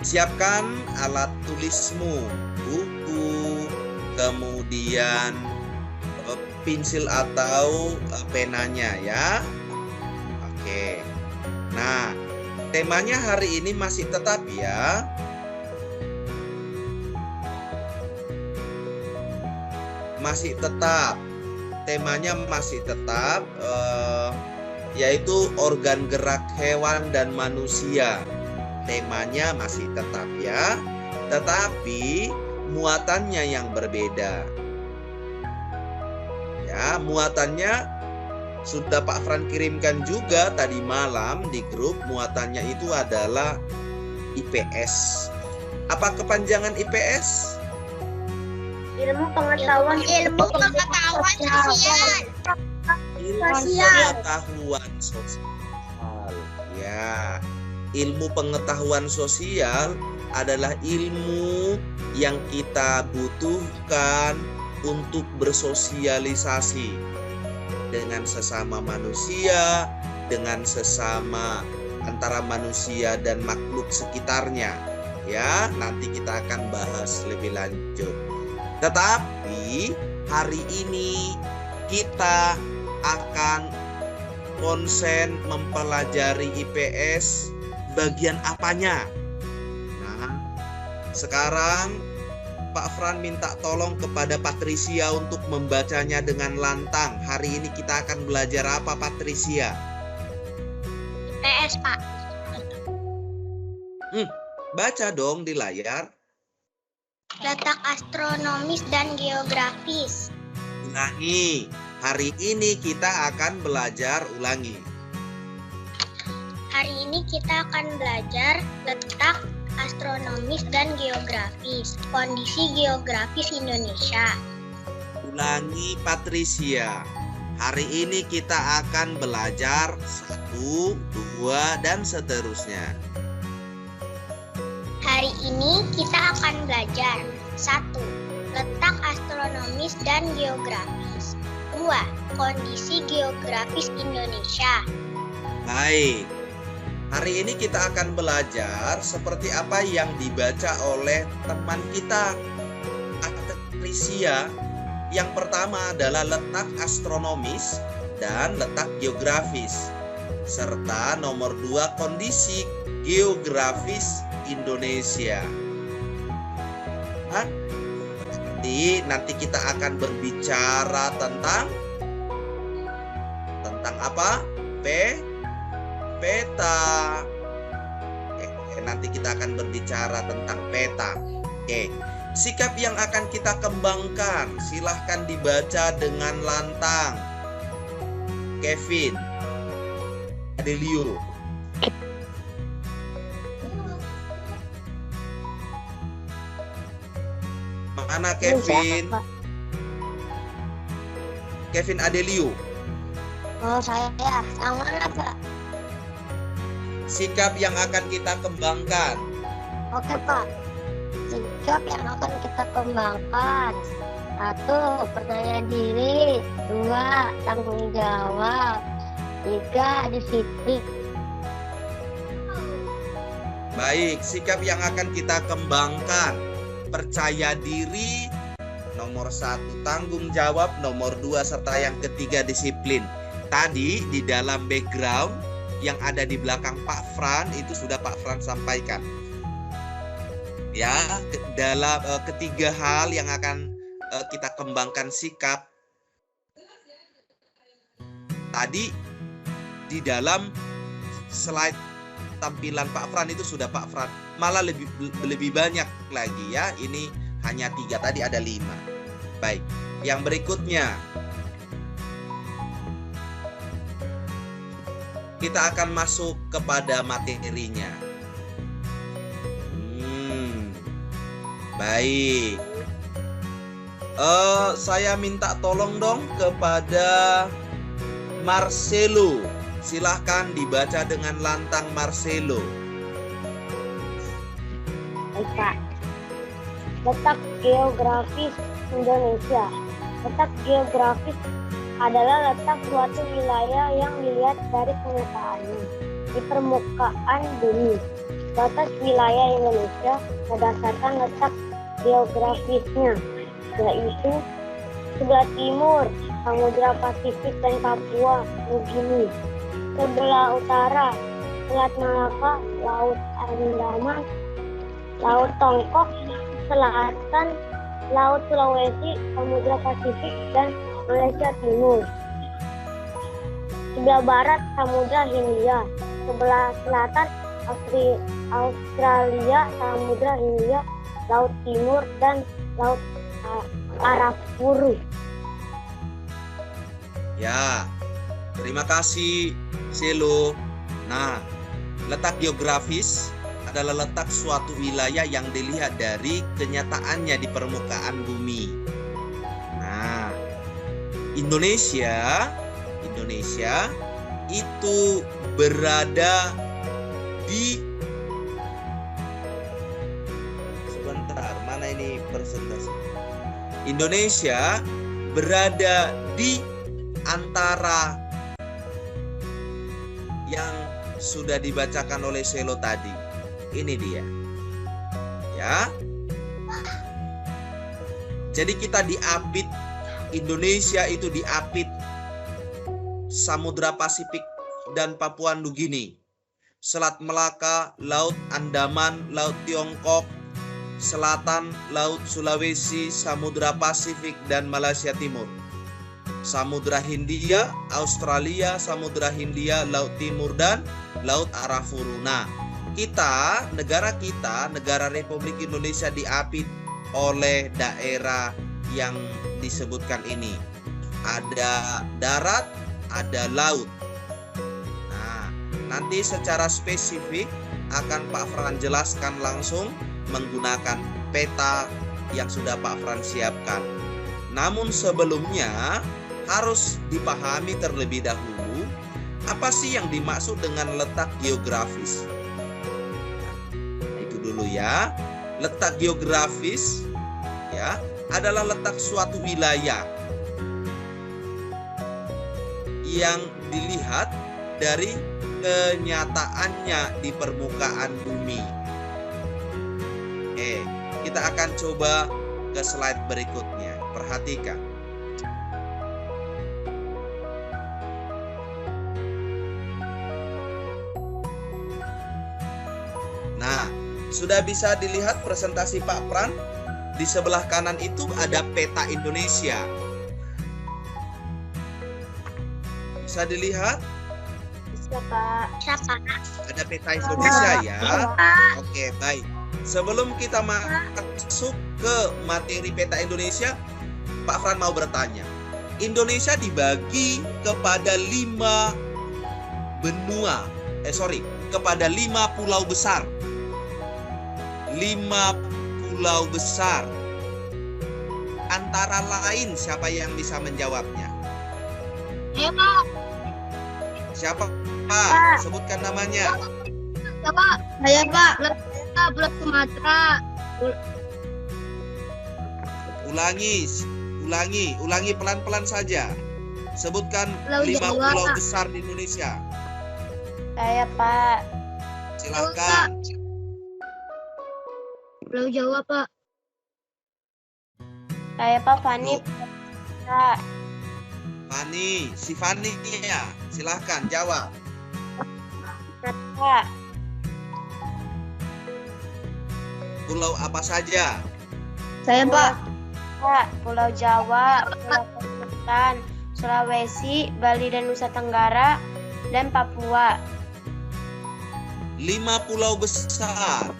Siapkan alat tulismu, buku, kemudian pensil atau penanya ya. Oke. Nah, temanya hari ini masih tetap ya. Masih tetap. Temanya masih tetap yaitu organ gerak hewan dan manusia. Temanya masih tetap ya, tetapi muatannya yang berbeda. Ya, muatannya sudah Pak Fran kirimkan juga tadi malam di grup. Muatannya itu adalah IPS. Apa kepanjangan IPS? Ilmu pengetahuan sosial. Ilmu pengetahuan sosial. Ya. Ilmu pengetahuan sosial adalah ilmu yang kita butuhkan untuk bersosialisasi dengan sesama manusia, dengan sesama antara manusia dan makhluk sekitarnya. Ya, nanti kita akan bahas lebih lanjut. Tetapi hari ini kita akan konsen mempelajari IPS. Bagian apanya? Nah, sekarang Pak Fran minta tolong kepada Patricia untuk membacanya dengan lantang. Hari ini kita akan belajar apa, Patricia? IPS, Pak. Baca dong di layar. Letak astronomis dan geografis. Ulangi. Hari ini kita akan belajar ulangi. Hari ini kita akan belajar letak astronomis dan geografis, kondisi geografis Indonesia. Ulangi, Patricia. Hari ini kita akan belajar 1, 2, dan seterusnya. Hari ini kita akan belajar 1. Letak astronomis dan geografis. 2. Kondisi geografis Indonesia. Baik. Hari ini kita akan belajar seperti apa yang dibaca oleh teman kita, Patricia. Yang pertama adalah letak astronomis dan letak geografis, serta nomor 2 kondisi geografis Indonesia. Nanti kita akan berbicara tentang apa? Peta. Nanti kita akan berbicara tentang peta. Sikap yang akan kita kembangkan, silahkan dibaca dengan lantang. Kevin, Adelio. Mana Kevin? Kevin Adelio. Oh, saya ya. Yang mana, Pak? Sikap yang akan kita kembangkan. Oke, Pak. Sikap yang akan kita kembangkan. 1. Percaya diri. 2. Tanggung jawab. 3. Disiplin. Baik, sikap yang akan kita kembangkan. Percaya diri. Nomor 1 tanggung jawab. Nomor 2 serta yang ketiga disiplin. Tadi di dalam background yang ada di belakang Pak Fran itu sudah Pak Fran sampaikan. Ya, dalam ketiga hal yang akan kita kembangkan sikap. Tadi di dalam slide tampilan Pak Fran itu sudah Pak Fran, malah lebih banyak lagi ya. Ini hanya 3, tadi ada 5. Baik, yang berikutnya kita akan masuk kepada materinya. Baik. Saya minta tolong dong kepada Marcelo. Silahkan dibaca dengan lantang, Marcelo. Baik, Pak. Letak geografis Indonesia. Letak geografis adalah letak suatu wilayah yang dilihat dari permukaannya di permukaan bumi. Batas wilayah Indonesia berdasarkan letak geografisnya, yaitu sebelah timur Samudra Pasifik dan Papua Nugini, sebelah utara Selat Malaka, Laut Andaman, Laut Tongkok, selatan Laut Sulawesi, Samudra Pasifik, dan Malaysia Timur. Sebelah barat Samudra Hindia, sebelah selatan Australia, Samudra Hindia, Laut Timur, dan Laut Arafuru. Ya, terima kasih Selo. Nah, letak geografis adalah letak suatu wilayah yang dilihat dari kenyataannya di permukaan bumi. Nah, Indonesia itu berada di, sebentar, mana ini persentase? Indonesia berada di antara yang sudah dibacakan oleh Selo tadi. Ini dia. Ya. Jadi kita diapit, Indonesia itu diapit Samudra Pasifik dan Papua Nugini, Selat Melaka, Laut Andaman, Laut Tiongkok, Selatan, Laut Sulawesi, Samudra Pasifik dan Malaysia Timur, Samudra Hindia, Australia, Samudra Hindia, Laut Timur, dan Laut Arafuru. Nah, negara Republik Indonesia diapit oleh daerah yang disebutkan ini. Ada darat, ada laut. Nah, nanti secara spesifik akan Pak Fran jelaskan langsung menggunakan peta yang sudah Pak Fran siapkan. Namun sebelumnya harus dipahami terlebih dahulu apa sih yang dimaksud dengan letak geografis. Nah, itu dulu ya. Letak geografis ya adalah letak suatu wilayah yang dilihat dari kenyataannya di permukaan bumi. Kita akan coba ke slide berikutnya. Perhatikan. Nah, sudah bisa dilihat presentasi Pak Pran? Di sebelah kanan itu ada peta Indonesia. Bisa dilihat? Bisa, Pak. Bisa, Pak. Ada peta Indonesia ya. Oke, baik. Sebelum kita masuk ke materi peta Indonesia, Pak Fran mau bertanya. Indonesia dibagi kepada 5 kepada 5 pulau besar. 5 pulau besar. Antara lain siapa yang bisa menjawabnya? Ayo, Pak. Siapa, Pak? Sebutkan namanya. Siapa? Saya, Pak. Pulau Sumatera. Ulangi pelan-pelan saja. Sebutkan 5 pulau besar di Indonesia. Saya, Pak. Silakan. Pulau Jawa, Pak. Saya, Pak, Fani. Pak. Fani, si Fani ya. Silakan jawab. Pak. Pulau apa saja? Saya, Pak. Pulau Jawa, Pulau Kalimantan, Sulawesi, Bali dan Nusa Tenggara, dan Papua. 5 pulau besar.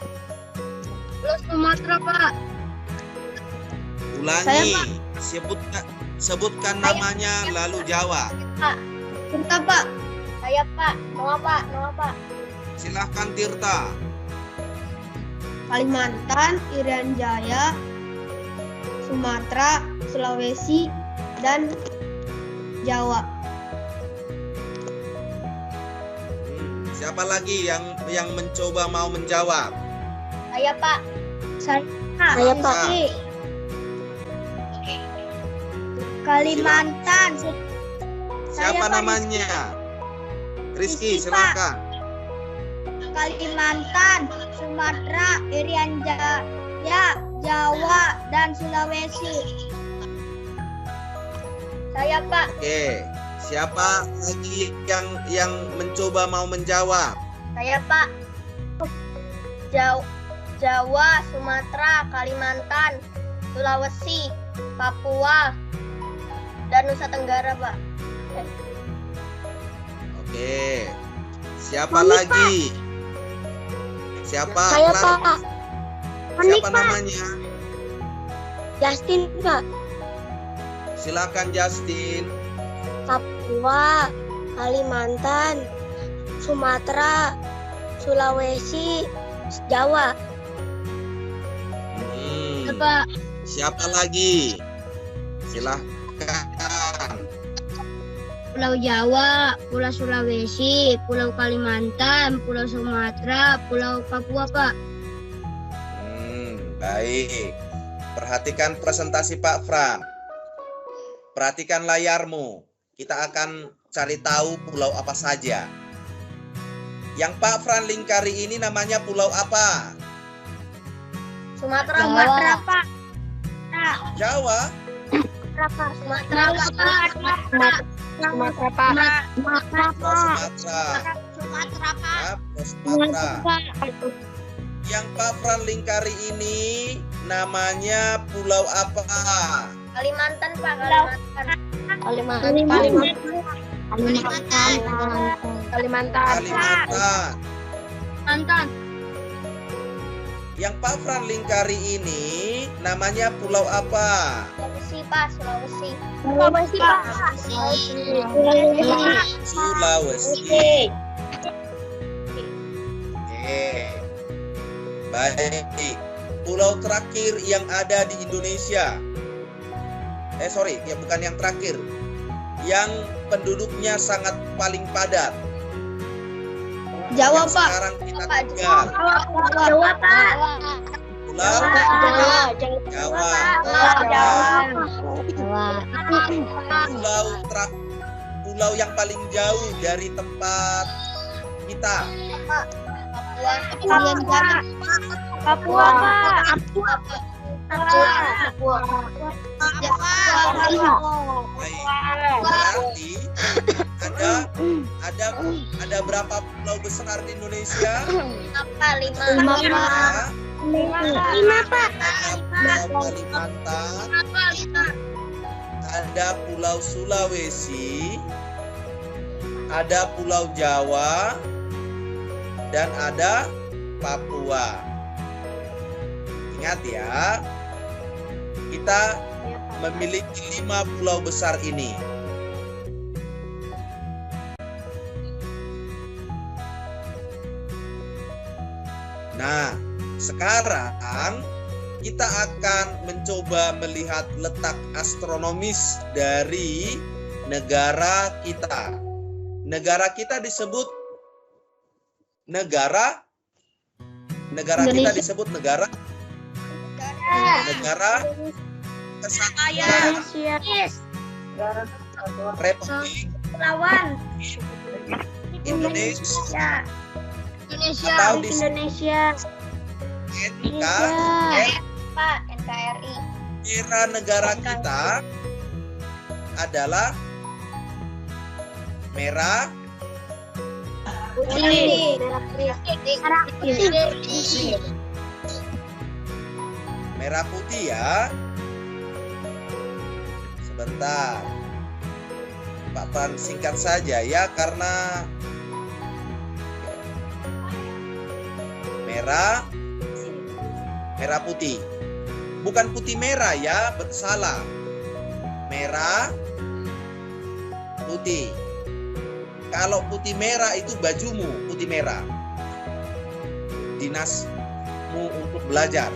Pulau Sumatera, Pak. Ulangi. Sebutkan namanya lalu jawab. Pak. Tirta, Pak. Saya, Pak. Noah, Pak. Silahkan Tirta. Kalimantan, Irian Jaya, Sumatera, Sulawesi, dan Jawa. Siapa lagi yang mencoba mau menjawab? Saya, Pak. Saya, Pak. Kalimantan. Siapa namanya? Rizky, silakan. Kalimantan, Sumatera, Irian Jaya, Jawa, dan Sulawesi. Saya, Pak. Oke, siapa lagi yang mencoba mau menjawab? Saya, Pak. Jawa, Sumatera, Kalimantan, Sulawesi, Papua, dan Nusa Tenggara, Pak. Oke, siapa lagi? Siapa? Saya, Clara? Pak. Siapa namanya? Justin, Pak. Silakan Justin. Papua, Kalimantan, Sumatera, Sulawesi, Jawa. Pak. Siapa lagi? Silahkan. Pulau Jawa, Pulau Sulawesi, Pulau Kalimantan, Pulau Sumatera, Pulau Papua, Pak. Baik. Perhatikan presentasi Pak Fran. Perhatikan layarmu. Kita akan cari tahu pulau apa saja. Yang Pak Fran lingkari ini namanya pulau apa? Sumatera, Pak. Jawa. Sumatera, Pak. Sumatera. Yang Pak Fran lingkari ini namanya pulau apa? Kalimantan, Pak. Kalimantan. Yang Pak Fran lingkari ini namanya pulau apa? Sulawesi, Pak. Sulawesi, Pak. Sulawesi. Baik. Pulau terakhir yang ada di Indonesia. Bukan yang terakhir. Yang penduduknya sangat paling padat. Jawa, yang Pak. Sekarang kita tinggal. Jawa, Pak. Pulau Jawa. Pulau yang paling jauh dari tempat kita. Papua, Pak. Berarti ada berapa pulau besar di Indonesia? 5, Pak. Ada Pulau Kalimantan, ada Pulau Sulawesi, ada Pulau Jawa, dan ada Papua. Ingat ya, kita memiliki 5 pulau besar ini. Nah, sekarang kita akan mencoba melihat letak astronomis dari negara kita. Negara kita disebut negara kita disebut negara Kesatuan Republik Indonesia atau di Indonesia. NKRI. Pak, NKRI. Kira negara kita adalah merah, Putih. merah putih ya. Sebentar, Pak Pan singkat saja ya, karena merah putih, bukan putih merah ya, salah. Merah putih. Kalau putih merah itu bajumu putih merah, dinasmu untuk belajar.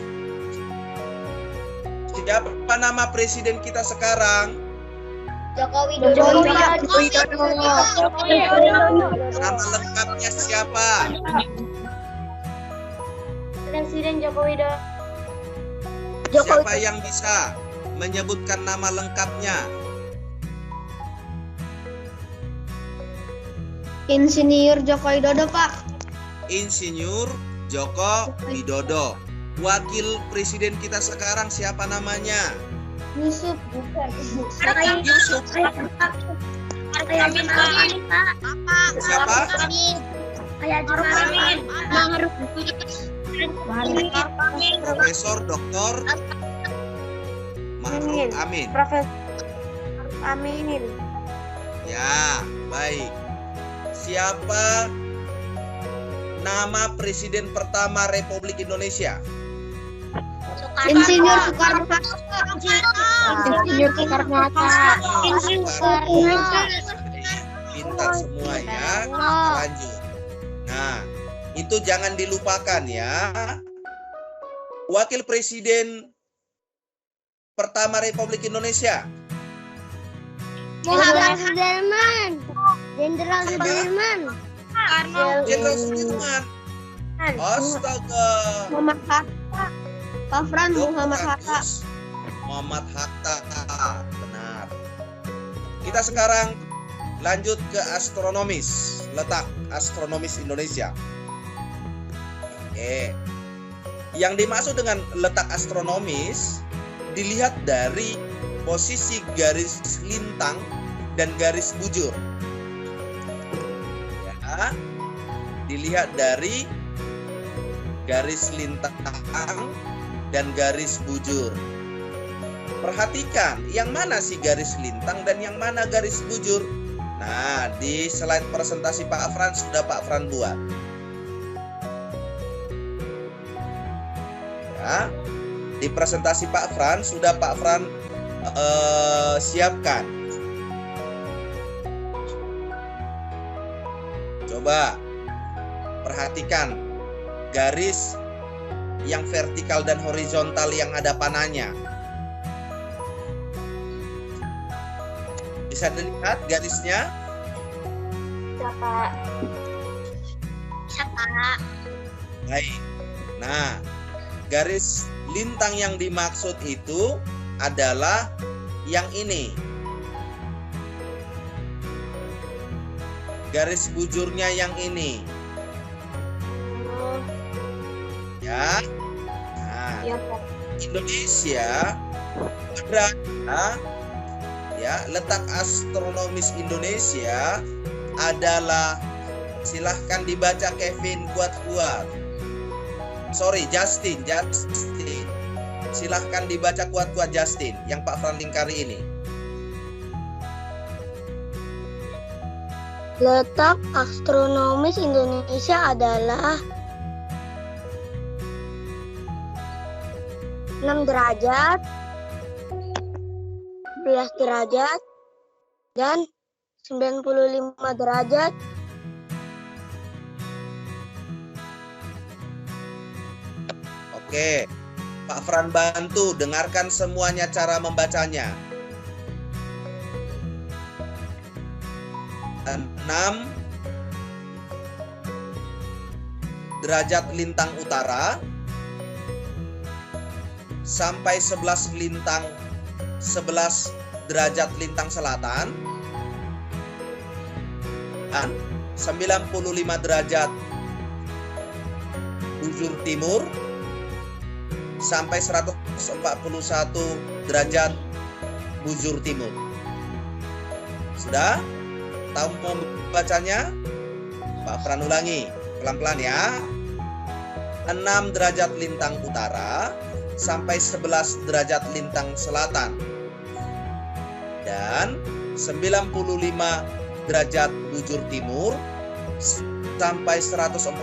Siapa nama presiden kita sekarang? Joko Widodo. Nama lengkapnya siapa? Presiden Joko Widodo. Siapa yang bisa menyebutkan nama lengkapnya? Insinyur Joko Widodo, Pak. Insinyur Joko Widodo. Wakil presiden kita sekarang siapa namanya? Yusuf bukan. Yusuf. Siapa? Profesor Dr. Ma'ruf Amin. Profesor Amin. Ya, baik. Siapa nama presiden pertama Republik Indonesia? Insinyur Soekarno-Hatta. Insinyur Soekarno-Hatta. Pintar semua ya. Lanjut. Nah, itu jangan dilupakan ya. Wakil presiden pertama Republik Indonesia. Muhammad Sudirman. Jenderal Sudirman. Jenderal Sudirman. Astaga. Muhammad Hatta. Pak Fran Muhammad Hatta. Muhammad Hatta. Benar. Kita sekarang lanjut ke astronomis. Letak astronomis Indonesia. Oke. Yang dimaksud dengan letak astronomis dilihat dari posisi garis lintang dan garis bujur. Ya, dilihat dari garis lintang dan garis bujur. Perhatikan, yang mana sih garis lintang dan yang mana garis bujur? Nah, di slide presentasi Pak Fran sudah Pak Fran buat. Ya, di presentasi Pak Fran sudah Pak Fran siapkan. Coba perhatikan garis yang vertikal dan horizontal yang ada panahnya. Bisa dilihat garisnya? Siapa? Baik. Nah, garis lintang yang dimaksud itu adalah yang ini. Garis bujurnya yang ini. Ya. Nah, Indonesia berada, ya, letak astronomis Indonesia adalah, silahkan dibaca Kevin kuat-kuat. Sorry, Justin. Silahkan dibaca kuat-kuat Justin, yang Pak Fran lingkari ini. Letak astronomis Indonesia adalah 6 derajat, 11 derajat, dan 95 derajat. Oke, Pak Fran bantu, dengarkan semuanya cara membacanya. 6 derajat lintang utara sampai 11 derajat lintang selatan dan 95 derajat bujur timur sampai 141 derajat bujur timur. Sudah? Tahu membacanya? Pak Fran ulangi pelan-pelan ya. 6 derajat lintang utara sampai 11 derajat lintang selatan dan 95 derajat bujur timur sampai 141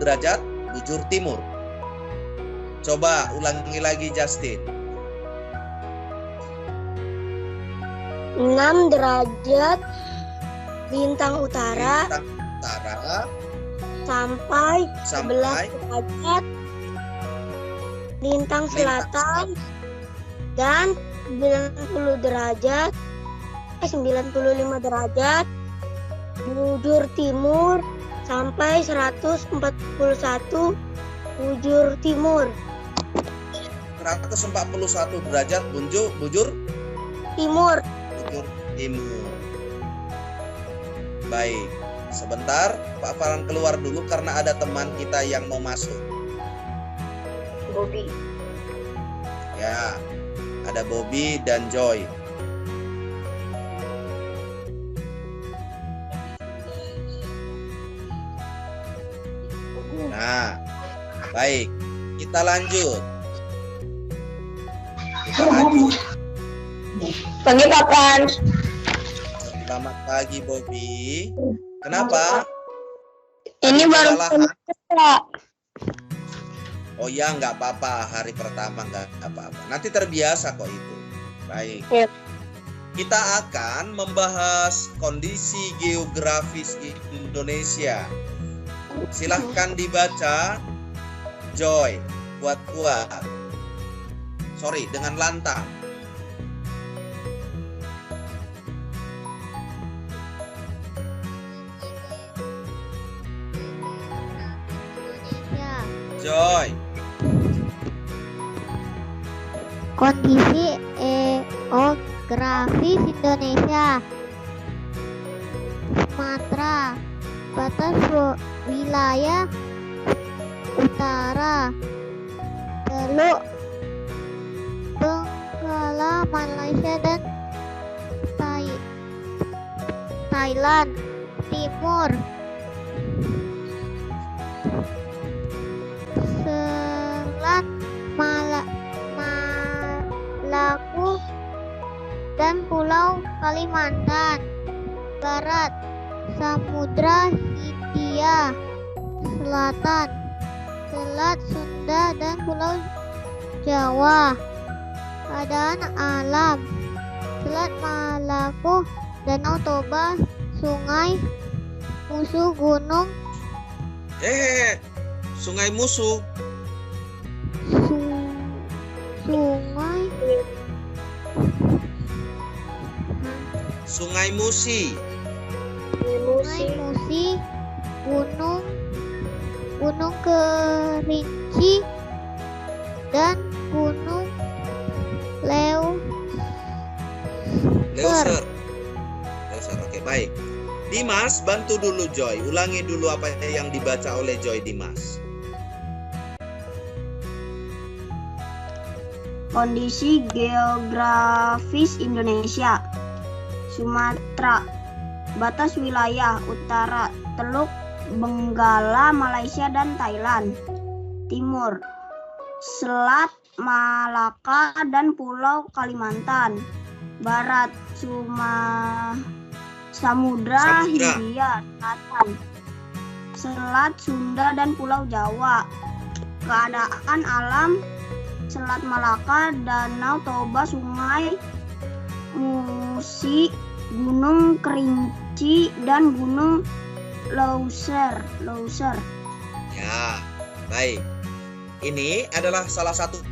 derajat bujur timur. Coba ulangi lagi Justin. 6 derajat lintang utara sampai 11 derajat lintang selatan dan 95 derajat bujur timur sampai 141 bujur timur. 141 derajat bujur timur. timur. Baik. Sebentar, Pak Farhan keluar dulu karena ada teman kita yang mau masuk. Bobby. Ya, ada Bobby dan Joy. Nah, baik. Kita lanjut. Pagi Pak Farhan. Selamat pagi, Bobby. Kenapa? Ini baru Kesalahan. Pak. Oh ya, nggak apa-apa. Hari pertama nggak apa-apa. Nanti terbiasa kok itu. Baik. Ya. Kita akan membahas kondisi geografis Indonesia. Silahkan dibaca, Joy, kuat-kuat. Sorry, dengan lantang. Joy. Kondisi geografis Indonesia. Sumatera, batas wilayah utara. Teluk Benggala, Malaysia dan Thailand. Timur, Selat Maluku dan Pulau Kalimantan. Barat, Samudra Hindia. Selatan, Selat Sunda dan Pulau Jawa. Keadaan alam: Selat Maluku, Danau Toba, Sungai Musuh, Gunung Sungai Musuh. Sungai Musi. Sungai Musi, Gunung Kerinci dan Gunung Leuser. Oke, baik. Dimas, bantu dulu Joy. Ulangi dulu apa yang dibaca oleh Joy, Dimas. Kondisi geografis Indonesia. Sumatera, batas wilayah utara, Teluk Benggala, Malaysia dan Thailand. Timur, Selat Malaka dan Pulau Kalimantan. Barat, Samudra Hindia. Selatan, Selat Sunda dan Pulau Jawa. Keadaan alam: Selat Malaka, Danau Toba, Sungai Musi, Gunung Kerinci dan Gunung Leuser. Ya, baik. Ini adalah salah satu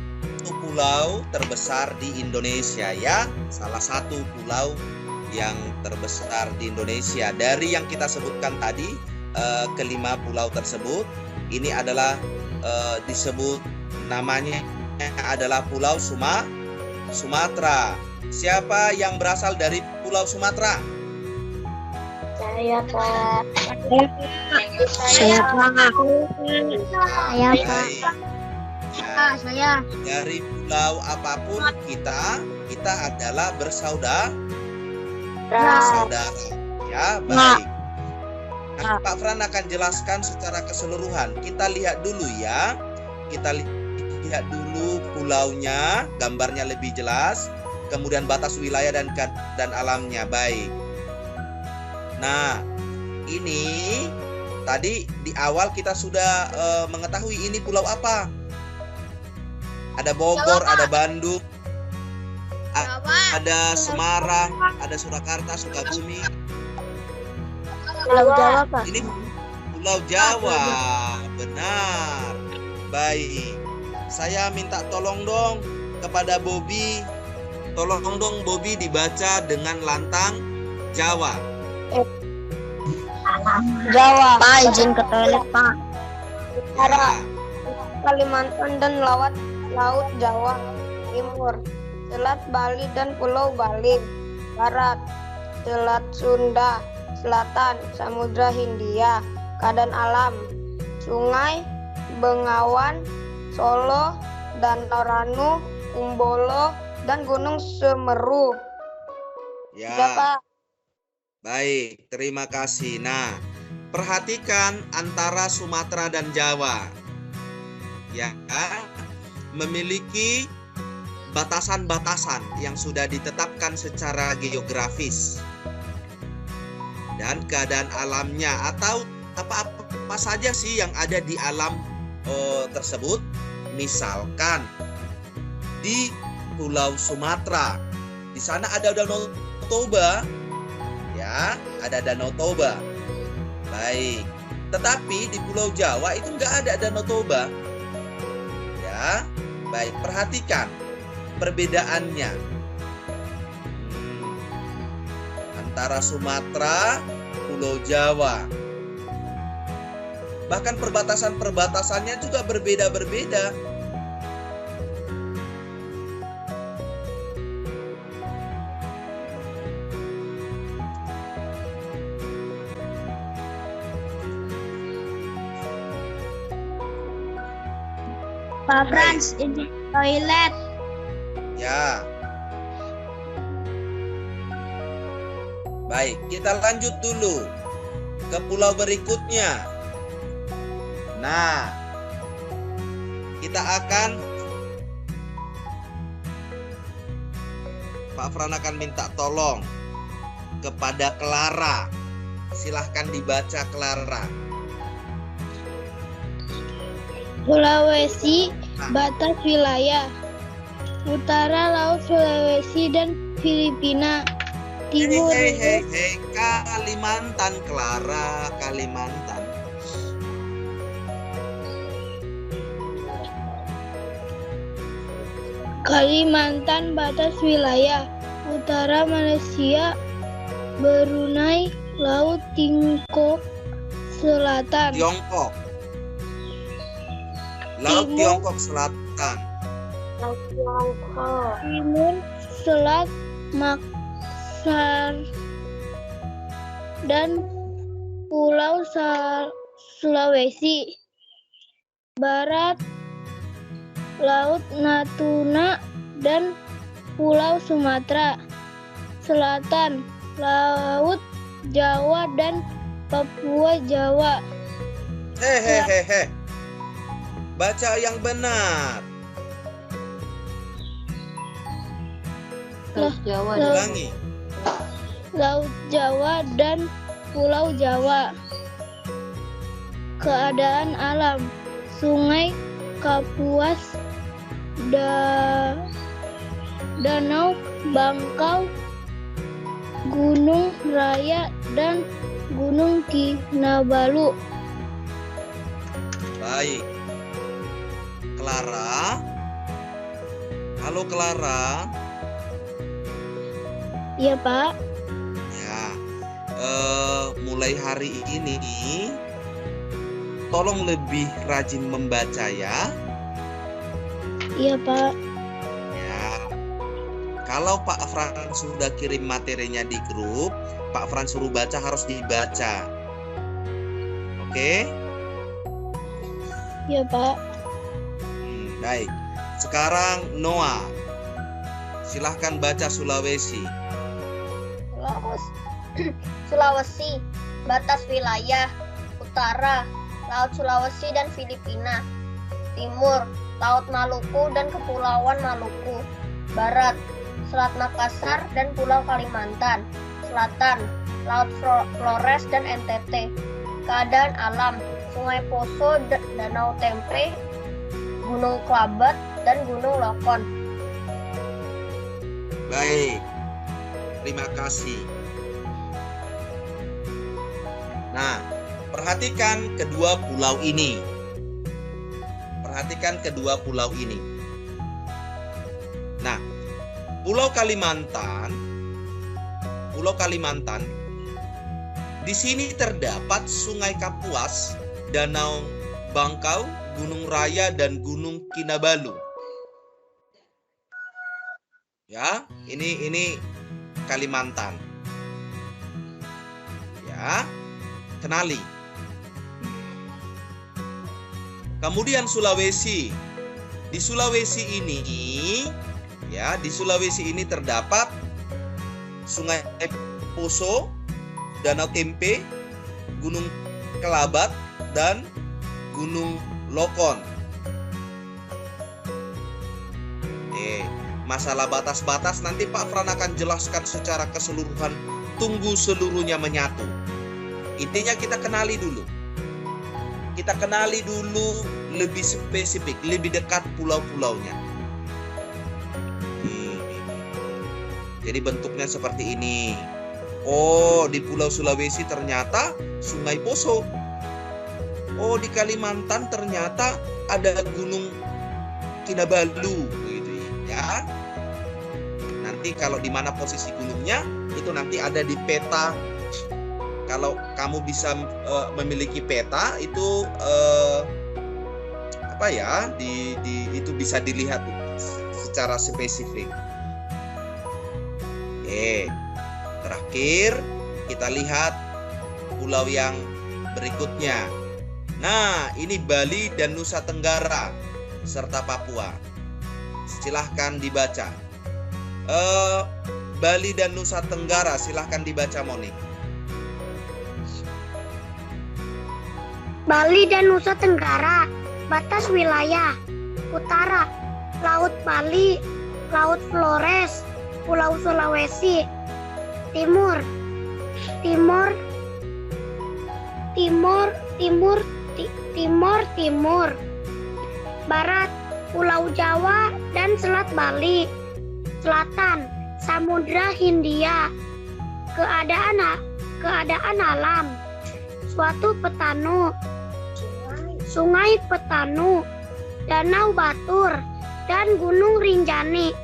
pulau terbesar di Indonesia ya. Salah satu pulau yang terbesar di Indonesia. Dari yang kita sebutkan tadi, kelima pulau tersebut, ini adalah disebut namanya adalah Pulau Sumatera. Siapa yang berasal dari Pulau Sumatera? Saya Pak. Saya Pak. Baik. Ya, Saya. dari pulau apapun kita adalah bersaudara. Ya, baik. Nah, Pak Fran akan jelaskan secara keseluruhan. Kita lihat dulu ya. Kita lihat dulu pulaunya, gambarnya lebih jelas. Kemudian batas wilayah dan alamnya. Baik. Nah, ini tadi di awal kita sudah mengetahui ini pulau apa. Ada Bogor, ada Bandung, ada Semarang, ada Surakarta, Sukabumi. Pulau Jawa Pak. Ini Pulau Jawa, benar. Baik, saya minta tolong dong kepada Bobby. Tolong dong Bobby dibaca dengan lantang Jawa. Jawa. Pak, izin ke toilet Pak. Ya. Kalimantan dan Laut Jawa. Timur, Selat Bali dan Pulau Bali. Barat, Selat Sunda, Selatan, Samudra Hindia. Keadaan alam, Sungai Bengawan, Solo, Danau Ranu, Umbolo, dan Gunung Semeru. Ya. Sudah, Pak. Baik, terima kasih. Nah, perhatikan antara Sumatera dan Jawa. Ya, memiliki batasan-batasan yang sudah ditetapkan secara geografis. Dan keadaan alamnya atau apa saja sih yang ada di alam tersebut. Misalkan di Pulau Sumatera, di sana ada Danau Toba, ya, ada Danau Toba. Baik, tetapi di Pulau Jawa itu nggak ada Danau Toba. Ya, baik, perhatikan perbedaannya antara Sumatera, Pulau Jawa. Bahkan perbatasan-perbatasannya juga berbeda-berbeda. Pak Frans, ini toilet. Ya. Baik, kita lanjut dulu ke pulau berikutnya. Nah, kita akan Pak Fran akan minta tolong kepada Clara. Silahkan dibaca, Clara. Sulawesi, batas wilayah. Utara Laut Sulawesi dan Filipina. Timur Hei, Kalimantan, Clara, Kalimantan. Kalimantan, batas wilayah. Utara Malaysia, Brunei, Laut Tiongkok, Selatan. Tiongkok. Laut Timur. Tiongkok Selatan. Timur, Selat Makassar dan Pulau Sulawesi. Barat, Laut Natuna dan Pulau Sumatera. Selatan, Laut Jawa dan Papua Jawa. Hehehe. Baca yang benar. Ulangi. Laut Jawa dan Pulau Jawa. Keadaan alam, Sungai Kapuas, Danau Bangkau, Gunung Raya, dan Gunung Kinabalu. Baik. Clara. Halo, Clara. Iya, Pak. Ya. Mulai hari ini tolong lebih rajin membaca ya. Iya, Pak. Ya. Kalau Pak Fran sudah kirim materinya di grup, Pak Fran suruh baca harus dibaca. Oke? Iya, Pak. Baik. Sekarang Noah. Silahkan baca Sulawesi. Sulawesi, batas wilayah. Utara, Laut Sulawesi dan Filipina. Timur, Laut Maluku dan Kepulauan Maluku. Barat, Selat Makassar dan Pulau Kalimantan. Selatan, Laut Flores dan NTT. Keadaan alam, Sungai Poso, Danau Tempe, Gunung Klabat, dan Gunung Lokon. Baik. Terima kasih. Nah, perhatikan kedua pulau ini. Perhatikan kedua pulau ini. Nah, Pulau Kalimantan, di sini terdapat Sungai Kapuas, Danau Bangkau, Gunung Raya, dan Gunung Kinabalu. Ya, ini Kalimantan. Ya. Ya, kenali. Kemudian Sulawesi. Di Sulawesi ini terdapat Sungai Poso, Danau Tempe, Gunung Kelabat, dan Gunung Lokon. Masalah batas-batas nanti Pak Fran akan jelaskan secara keseluruhan. Tunggu seluruhnya menyatu. Intinya kita kenali dulu. Kita kenali dulu lebih spesifik, lebih dekat pulau-pulaunya. Jadi bentuknya seperti ini. Oh, di Pulau Sulawesi ternyata Sungai Poso. Oh, di Kalimantan ternyata ada Gunung Kinabalu, gitu ya. Nanti kalau di mana posisi gunungnya itu nanti ada di peta. Kalau kamu bisa memiliki peta itu itu bisa dilihat secara spesifik. Terakhir kita lihat pulau yang berikutnya. Nah, ini Bali dan Nusa Tenggara serta Papua. Silahkan dibaca. Bali dan Nusa Tenggara, silahkan dibaca, Moni. Bali dan Nusa Tenggara, batas wilayah: utara, Laut Bali, Laut Flores, Pulau Sulawesi; timur, barat, Pulau Jawa dan Selat Bali; selatan, Samudra Hindia. Keadaan alam: suatu Petanu, Sungai Petanu, Danau Batur, dan Gunung Rinjani.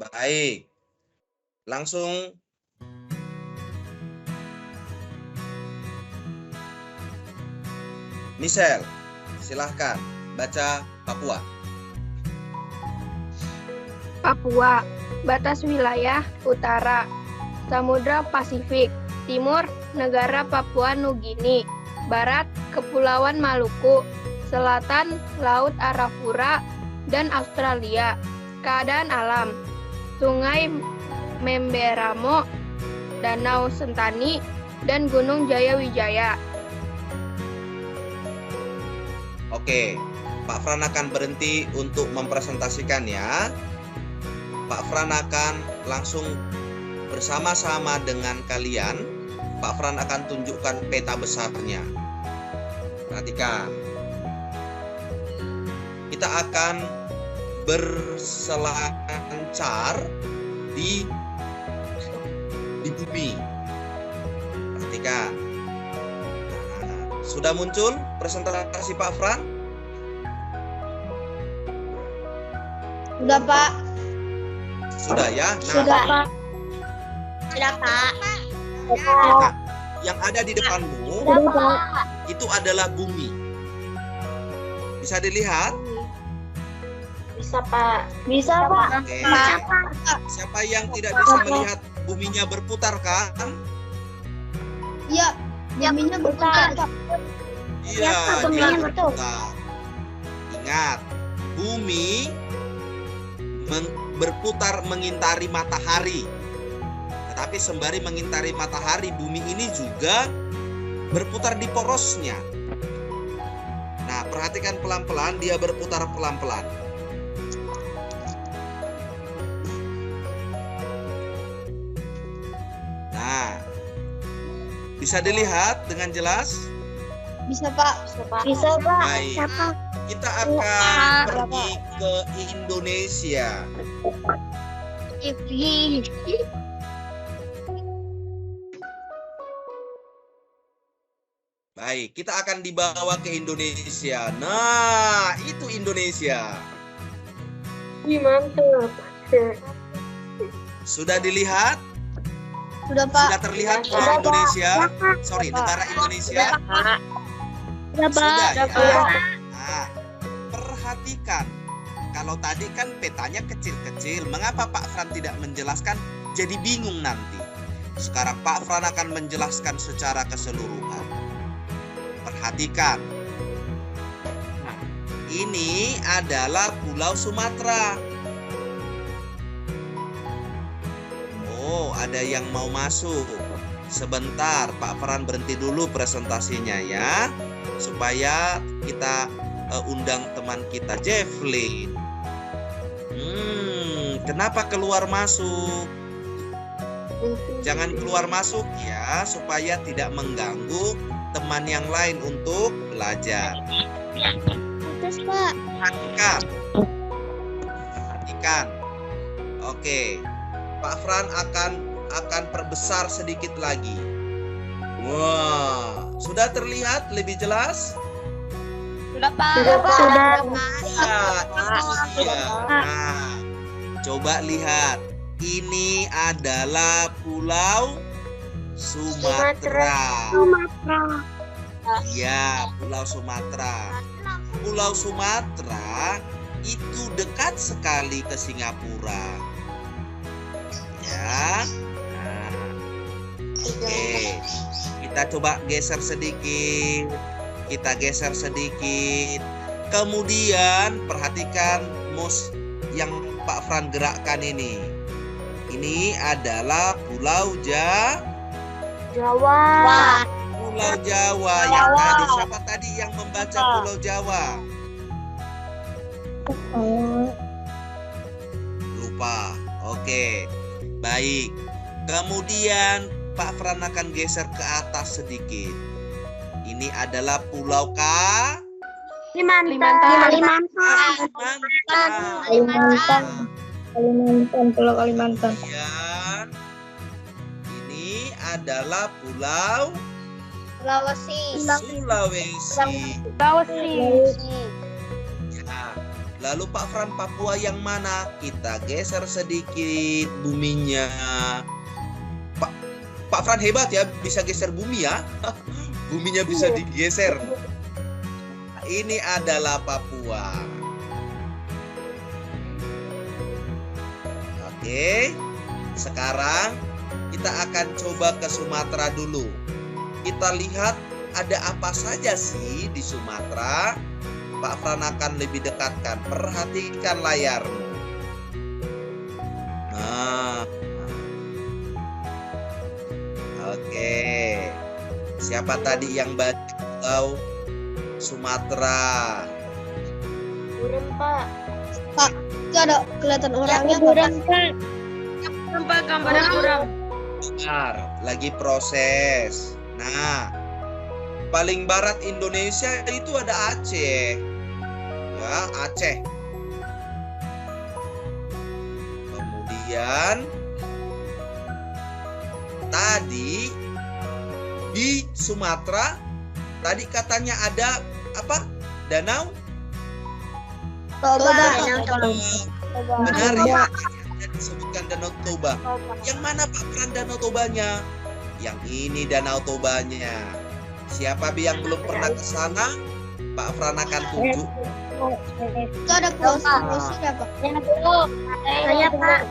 Baik. Langsung Michelle, silahkan baca Papua. Papua, batas wilayah: utara, Samudra Pasifik; timur, negara Papua Nugini; barat, Kepulauan Maluku; selatan, Laut Arafura dan Australia. Keadaan alam: Sungai Memberamo, Danau Sentani, dan Gunung Jayawijaya. Oke, Pak Fran akan berhenti untuk mempresentasikan ya. Pak Fran akan langsung bersama-sama dengan kalian. Pak Fran akan tunjukkan peta besarnya. Perhatikan. Kita akan berselancar di bumi. Perhatikan. Sudah muncul presentasi Pak Fran? Sudah, Pak. Sudah ya? Nah, Sudah, Pak. Sudah, Pak. nah, yang ada di depanmu itu adalah bumi. Bisa dilihat? Bisa, Pak. Bisa, Pak. Oke. Siapa yang tidak bisa melihat buminya berputar kan? Iya, buminya berputar. Iya, buminya dia berputar. Ingat, bumi berputar mengitari matahari. Tetapi sembari mengitari matahari, bumi ini juga berputar di porosnya. Nah, perhatikan pelan-pelan, dia berputar pelan-pelan. Nah, bisa dilihat dengan jelas? Bisa, Pak. Bisa, Pak. Baik, kita akan pergi ke Indonesia. Baik, kita akan dibawa ke Indonesia. Nah, itu Indonesia. Mantap. Sudah dilihat? Sudah, Pak. Sudah terlihat pulau Indonesia? Sorry, negara Indonesia? Sudah ya? Nah, perhatikan. Kalau tadi kan petanya kecil-kecil. Mengapa Pak Fran tidak menjelaskan? Jadi bingung nanti. Sekarang Pak Fran akan menjelaskan secara keseluruhan. Perhatikan. Nah, ini adalah Pulau Sumatera. Oh, ada yang mau masuk. Sebentar, Pak Fran berhenti dulu presentasinya ya, supaya kita undang teman kita Jefflin. Kenapa keluar masuk? Jangan keluar masuk ya, supaya tidak mengganggu teman yang lain untuk belajar. Terus Pak. Perhatikan. Oke. Pak Fran akan perbesar sedikit lagi. Wah, sudah terlihat lebih jelas? Sudah, Pak. Nah, coba lihat. Ini adalah Pulau Sumatera. Ya, Pulau Sumatera. Pulau Sumatera itu dekat sekali ke Singapura. Ya. Nah. Oke. Kita coba geser sedikit. Kemudian perhatikan mouse yang Pak Fran gerakkan ini. Ini adalah Pulau Jawa. Pulau Jawa. Yang tadi siapa tadi yang membaca Pulau Jawa? Lupa. Oke. Baik. Kemudian Pak Fran akan geser ke atas sedikit. Ini adalah Pulau Kalimantan, Pulau Kalimantan. Kemudian ini adalah Pulau Sulawesi. Ya. Lalu Pak Fran, Papua yang mana? Kita geser sedikit buminya. Pak Fran hebat ya, bisa geser bumi ya. Buminya bisa digeser. Ini adalah Papua. Oke. Sekarang kita akan coba ke Sumatera dulu. Kita lihat ada apa saja sih di Sumatera. Pak Fran akan lebih dekatkan. Perhatikan layarmu. Nah. Oke. Siapa tadi yang baca Pulau Sumatera? Burung, Pak. Pak, itu ada kelihatan orangnya, Pak. Gambarnya kurang. Benar, lagi proses. Nah, paling barat Indonesia itu ada Aceh. Ya, Aceh. Kemudian tadi di Sumatera tadi katanya ada apa? Danau Toba. Benar ya, disebutkan Danau Toba. Yang mana Pak Fran Danau Tobanya? Yang ini Danau Tobanya. Siapa yang belum pernah ke sana? Pak Fran akan tunjuk. Itu ada Pulau Sulawesi ya, Pak? Saya Pak.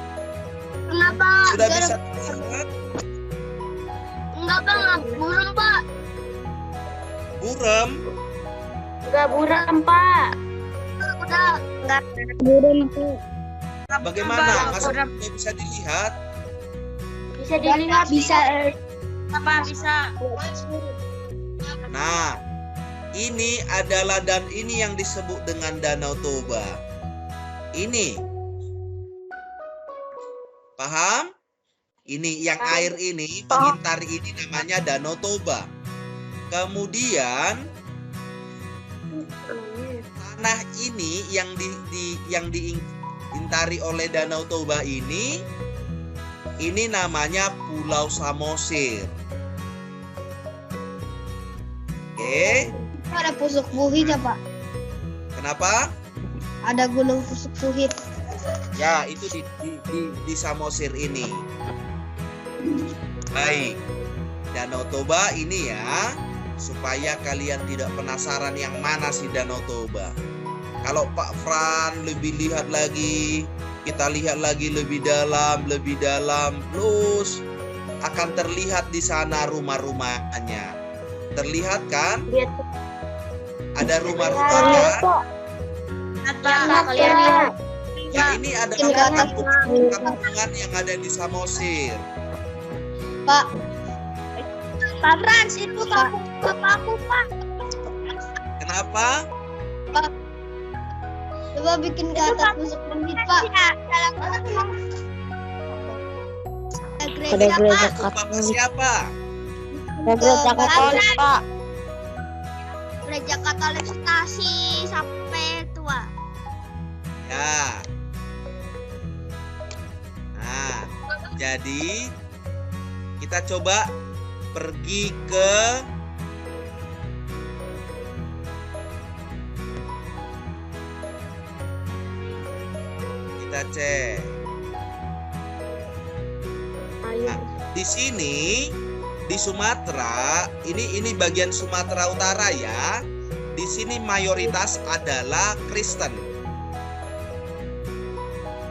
Kenapa? Sudah bisa terlihat? Enggak Pak, burung Pak. Buram? Enggak buram, Pak. Udah, enggak. Burung Pak. Bagaimana? Masa tidak bisa dilihat? Bisa dilihat, bisa. Bisa. Nah, ini adalah dan ini yang disebut dengan Danau Toba. Ini. Paham? Ini yang air ini, pengintari ini namanya Danau Toba. Kemudian tanah ini yang diintari oleh Danau Toba ini namanya Pulau Samosir. Oke. Ada pusuk buhit ya, Pak? Kenapa? Ada gunung pusuk buhit. Ya, itu di Samosir ini. Baik. Danau Toba ini ya, supaya kalian tidak penasaran yang mana sih Danau Toba. Kalau Pak Fran lebih lihat lagi, kita lihat lagi lebih dalam, terus akan terlihat di sana rumah-rumahnya. Terlihat kan? Lihat. Ada rumah-rumah kan? Kelihatan. Ya, ini adalah kampungan yang ada di Samosir. Pak. Pak Frans, itu kampung bapakku, Pak. Kenapa? Coba bikin ke atas musik menit, Pak. Ada gereja Bapak Katolik. siapa? Ada gereja Katolik, Pak. Gereja Katolik Stasi sampai tua. Ya. Nah, jadi kita coba pergi ke kita cek. Nah, di sini di Sumatera, ini bagian Sumatera Utara ya. Di sini mayoritas adalah Kristen.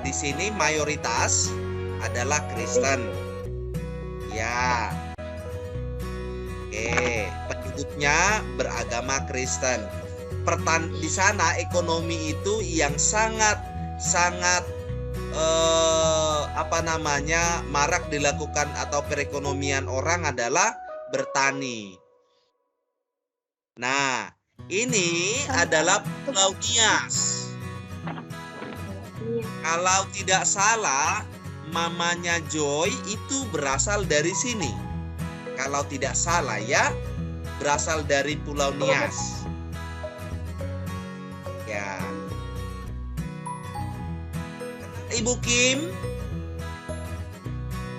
Di sini mayoritas adalah Kristen. Ya. Oke, penduduknya beragama Kristen. Di sana ekonomi itu yang sangat marak dilakukan atau perekonomian orang adalah bertani. Nah, ini adalah Pulau Nias. Kalau tidak salah, mamanya Joy itu berasal dari sini. Kalau tidak salah ya, berasal dari Pulau Nias. Ya. Ibu Kim?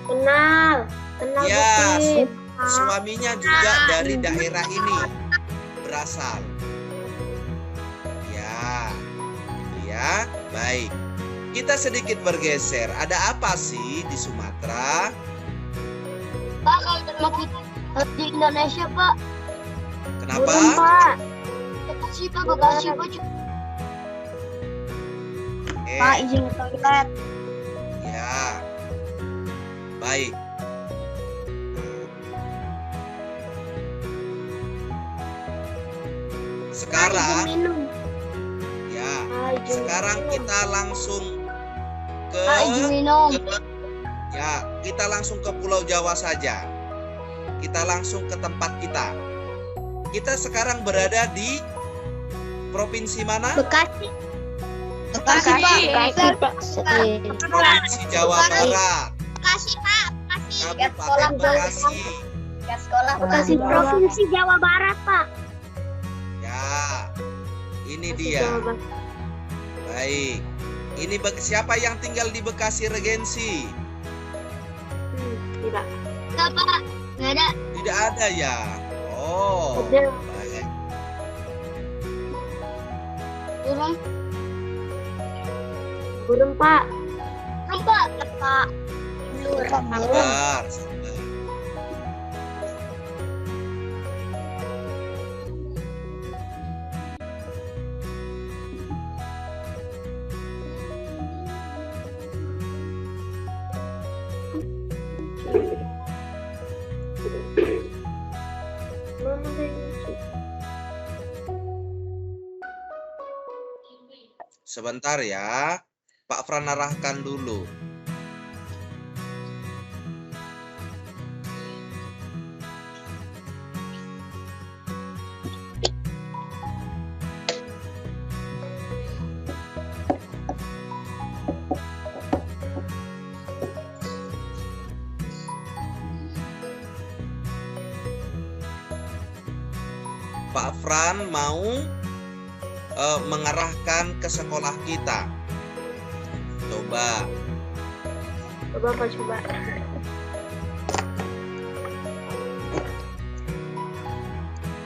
Kenal Ya, Kim. suaminya juga dari daerah ini berasal. Ya, itu ya. Baik. Kita sedikit bergeser. Ada apa sih di Sumatera? Pak, kalau termasuk di Indonesia, Pak. Kenapa? Pak. Bekasi, Pak. Bekasi, Pak. Pak, izin ke toilet. Ya. Baik. Sekarang Minum. ya, Pak, izin sekarang minum. kita langsung ke Pak, izin minum. ya, kita langsung ke Pulau Jawa saja. Kita langsung ke tempat kita. Kita sekarang berada di provinsi mana? Bekasi. Bekasi, Pak. Provinsi Jawa Barat. Bekasi, Pak. Bekasi. Kabupaten Bekasi. Bekasi Provinsi Jawa Barat, Pak. Ya, ini dia. Baik. Ini siapa yang tinggal di Bekasi Regensi? Tidak. Enggak, Pak. Nggak ada. Tidak ada ya. Oh, Ada. baik. Turun. Burung, Pak. Pak. Pak. Sabar, sabar. Sebentar ya, Pak Fran arahkan dulu. Pak Fran mau mengarahkan ke sekolah kita. Coba. Coba, Pak, coba.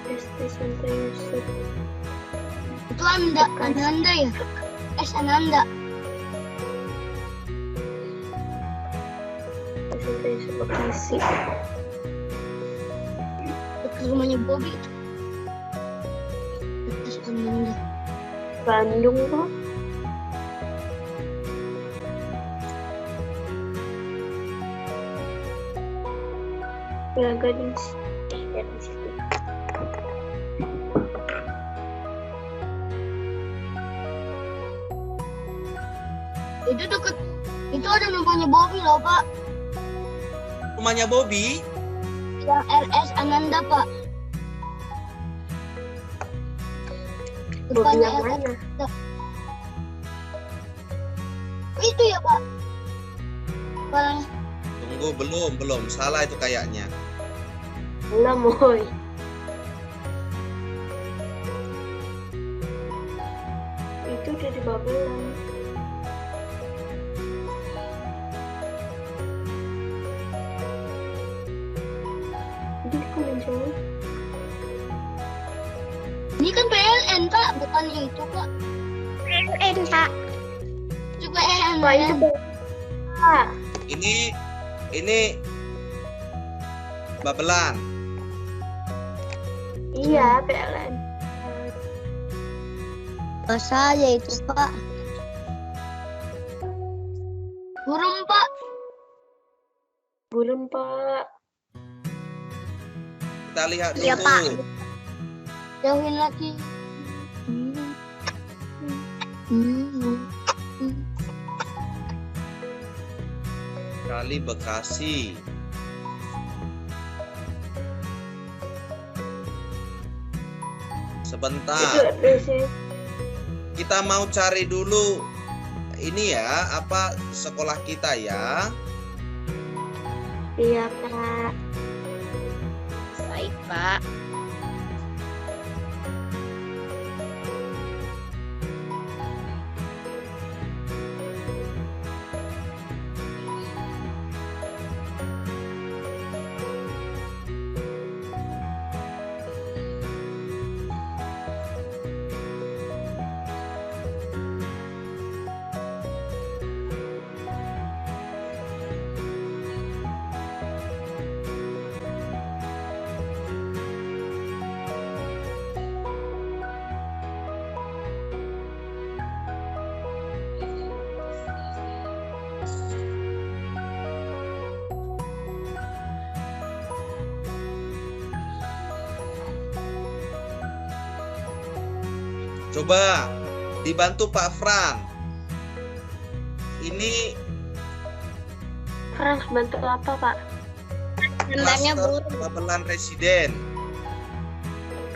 SD Santo Yusuf. Itu Ananda ya? Ananda. Santo Yusuf Bekasi. Dekat rumahnya Bobby. Ananda. Bandung, Pak. Ya, Gading. Ya, di situ. Itu deket. Itu ada namanya Bobby loh, Pak. Rumahnya Bobby? Yang RS Ananda, Pak. Bobby Depannya yang RS. mana? Itu ya, Pak. Barang Tunggu, belum. Salah itu kayaknya. Enggak, Moy. Itu udah di Babelan. Jadi kalian jauh. ini kan PLN, Pak, bukan itu, Pak. PLN, Pak. Juga PLN. Pak, itu Pak. Ini Babelan. Iya, PLN. Masa aja itu, Pak. Burung, Pak. Belum, Pak. Kita lihat dulu. Iya, Pak. Jauhin lagi. Kali Bekasi. Itu Sebentar. ada sih. Kita mau cari dulu ini ya, apa sekolah kita ya. Iya, Pak. Baik, Pak. Coba dibantu Pak Fran. Ini Frans, bantu apa, Pak? Gambarnya klaster burung. Babelan Residen.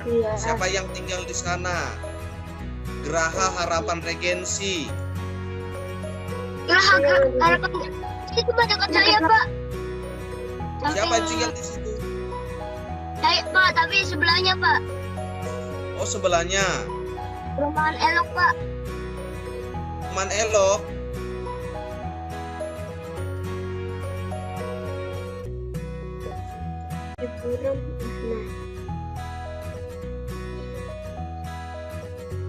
Iya. Siapa yang tinggal di sana? Geraha Harapan Regensi. Harapan itu dekat saya, Pak. Siapa yang tinggal di situ? Saya, Pak, tapi sebelahnya, Pak. Oh, sebelahnya. Perumahan Elok, Pak. Teman Elok. Hiburan. Nah.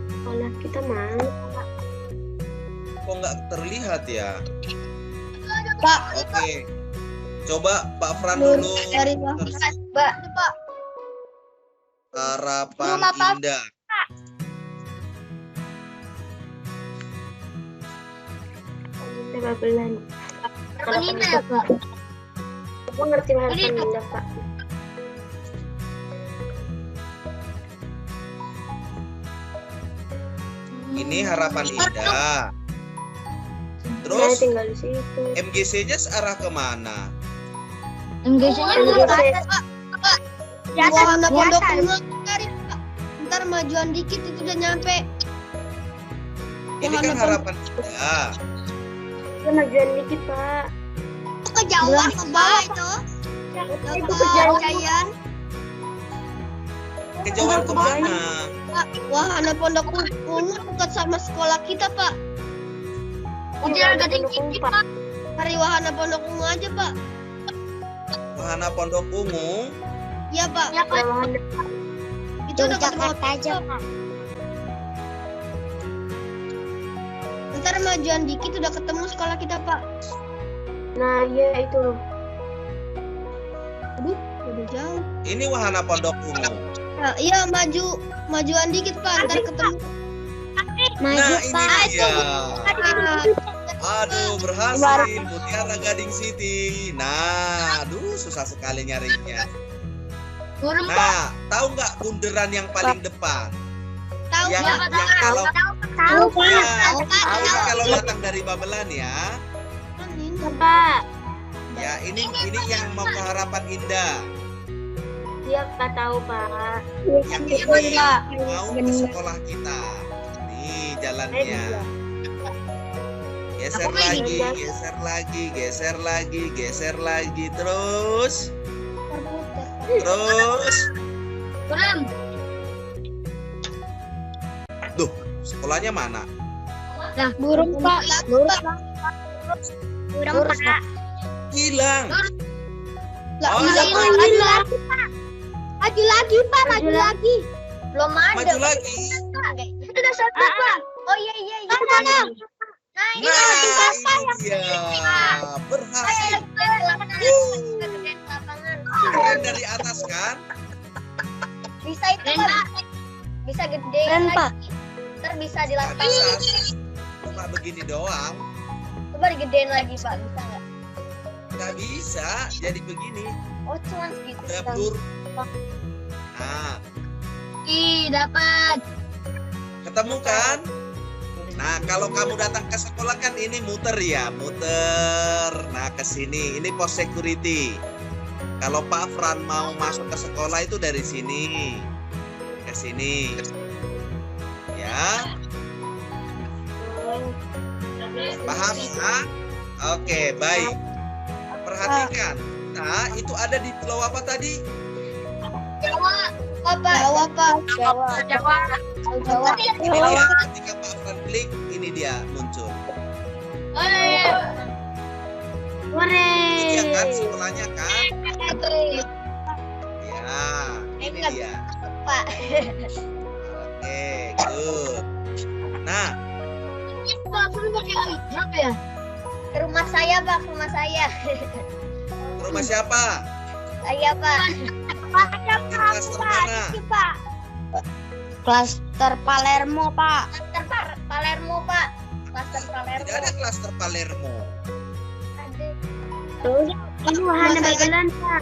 Sekolah kita mana? Kok nggak terlihat ya? Pak, Oke. Coba Pak Fran dulu. dari Pak. Pak. Harapan Rumah Pak. Indah. Babelan. Harapan Indah ya, Pak. Aku ngerti harapan Ini tuh. Indah, Pak. Ini Harapan Indah. Saya Terus tinggal di situ. MGC-nya searah kemana? Enggak-nya Enggak, dulu, Pak. Pak. Di atas, Wahana di Pondok atas. Ungu cari, Pak. Ntar majuan dikit itu udah nyampe. Ini kan Harapan Indah. Udah majuan dikit, Pak. Kejauhan ke bawah itu. Itu kejauhan. Cayan. Kejauhan kemana? Pak, wahana Pondok Ungu dekat sama sekolah kita, Pak. Udah Gading Kiki, Pak. Cari wahana Pondok Ungu aja, Pak. Wahana Pondok Ungu. Iya, Pak. Ya, Pak. Itu dekat Jakarta aja, Pak. Ntar majuan dikit udah ketemu sekolah kita, Pak. Nah, iya itu loh. Aduh, udah jauh. Ini Wahana Pondok Ungu. Nah, iya majuan dikit, Pak. Ntar ketemu. Maju, Nah, ini Pak. dia. Ah, Aduh, berhasil. Mutiara Gading City. Nah, aduh, susah sekali nyarinya. Burung Pak. Nah, tahu nggak bunderan yang paling depan? Tahu Yang kalau kalau datang dari Babelan ya. Pak. Ya, ini yang mau ke Harapan Indah. Iya Pak, tahu Pak. Yang ini mau ke sekolah kita. Nih jalannya. Geser lagi, geser lagi, geser lagi, geser lagi, terus. Burung. Duh, sekolahnya mana? Burung, Pak. Burung Pak. Hilang. Nggak Oh, bisa iya. maju lagi, Pak. Maju lagi, Pak. Maju lagi. Belum ada. Maju lagi. Itu udah satu, Pak. Oh iya. Nah, ini dia. Berhasil. Keren dari atas kan? Bisa itu Pak. Bisa gede lagi. Ntar bisa di lantai. Atas. Cuma begini doang. Coba digedein lagi Pak. Bisa nggak? Nggak bisa. Jadi begini. Oh cuma segitu. Dapur. Nah, Ih, dapat. ketemu kan? Nah, kalau kamu datang ke sekolah kan ini muter ya, muter. Nah, ke sini. Ini pos security. Kalau Pak Fran mau masuk ke sekolah itu dari sini. Ke sini. Ya. Paham ya? Oke, baik. Perhatikan. Nah, itu ada di pulau apa tadi? Jawa. Jawa, Pak. Jawa. Ini dia. Ketika Pak Fran klik, ini dia muncul. Ini dia kan sekolahnya kan? Ya, ini dia. Pak. Oke, good. Nah, Pak, suruh pakai hijab ya? Ke rumah saya Pak, ke rumah saya. ke rumah siapa? Saya Pak. Di klaster mana? Pak. Klaster Palermo, Pak. Klaster Palermo Pak. Klaster Palermo. Tidak ada klaster Palermo. Ada. Ini wahana Babelan, Pak.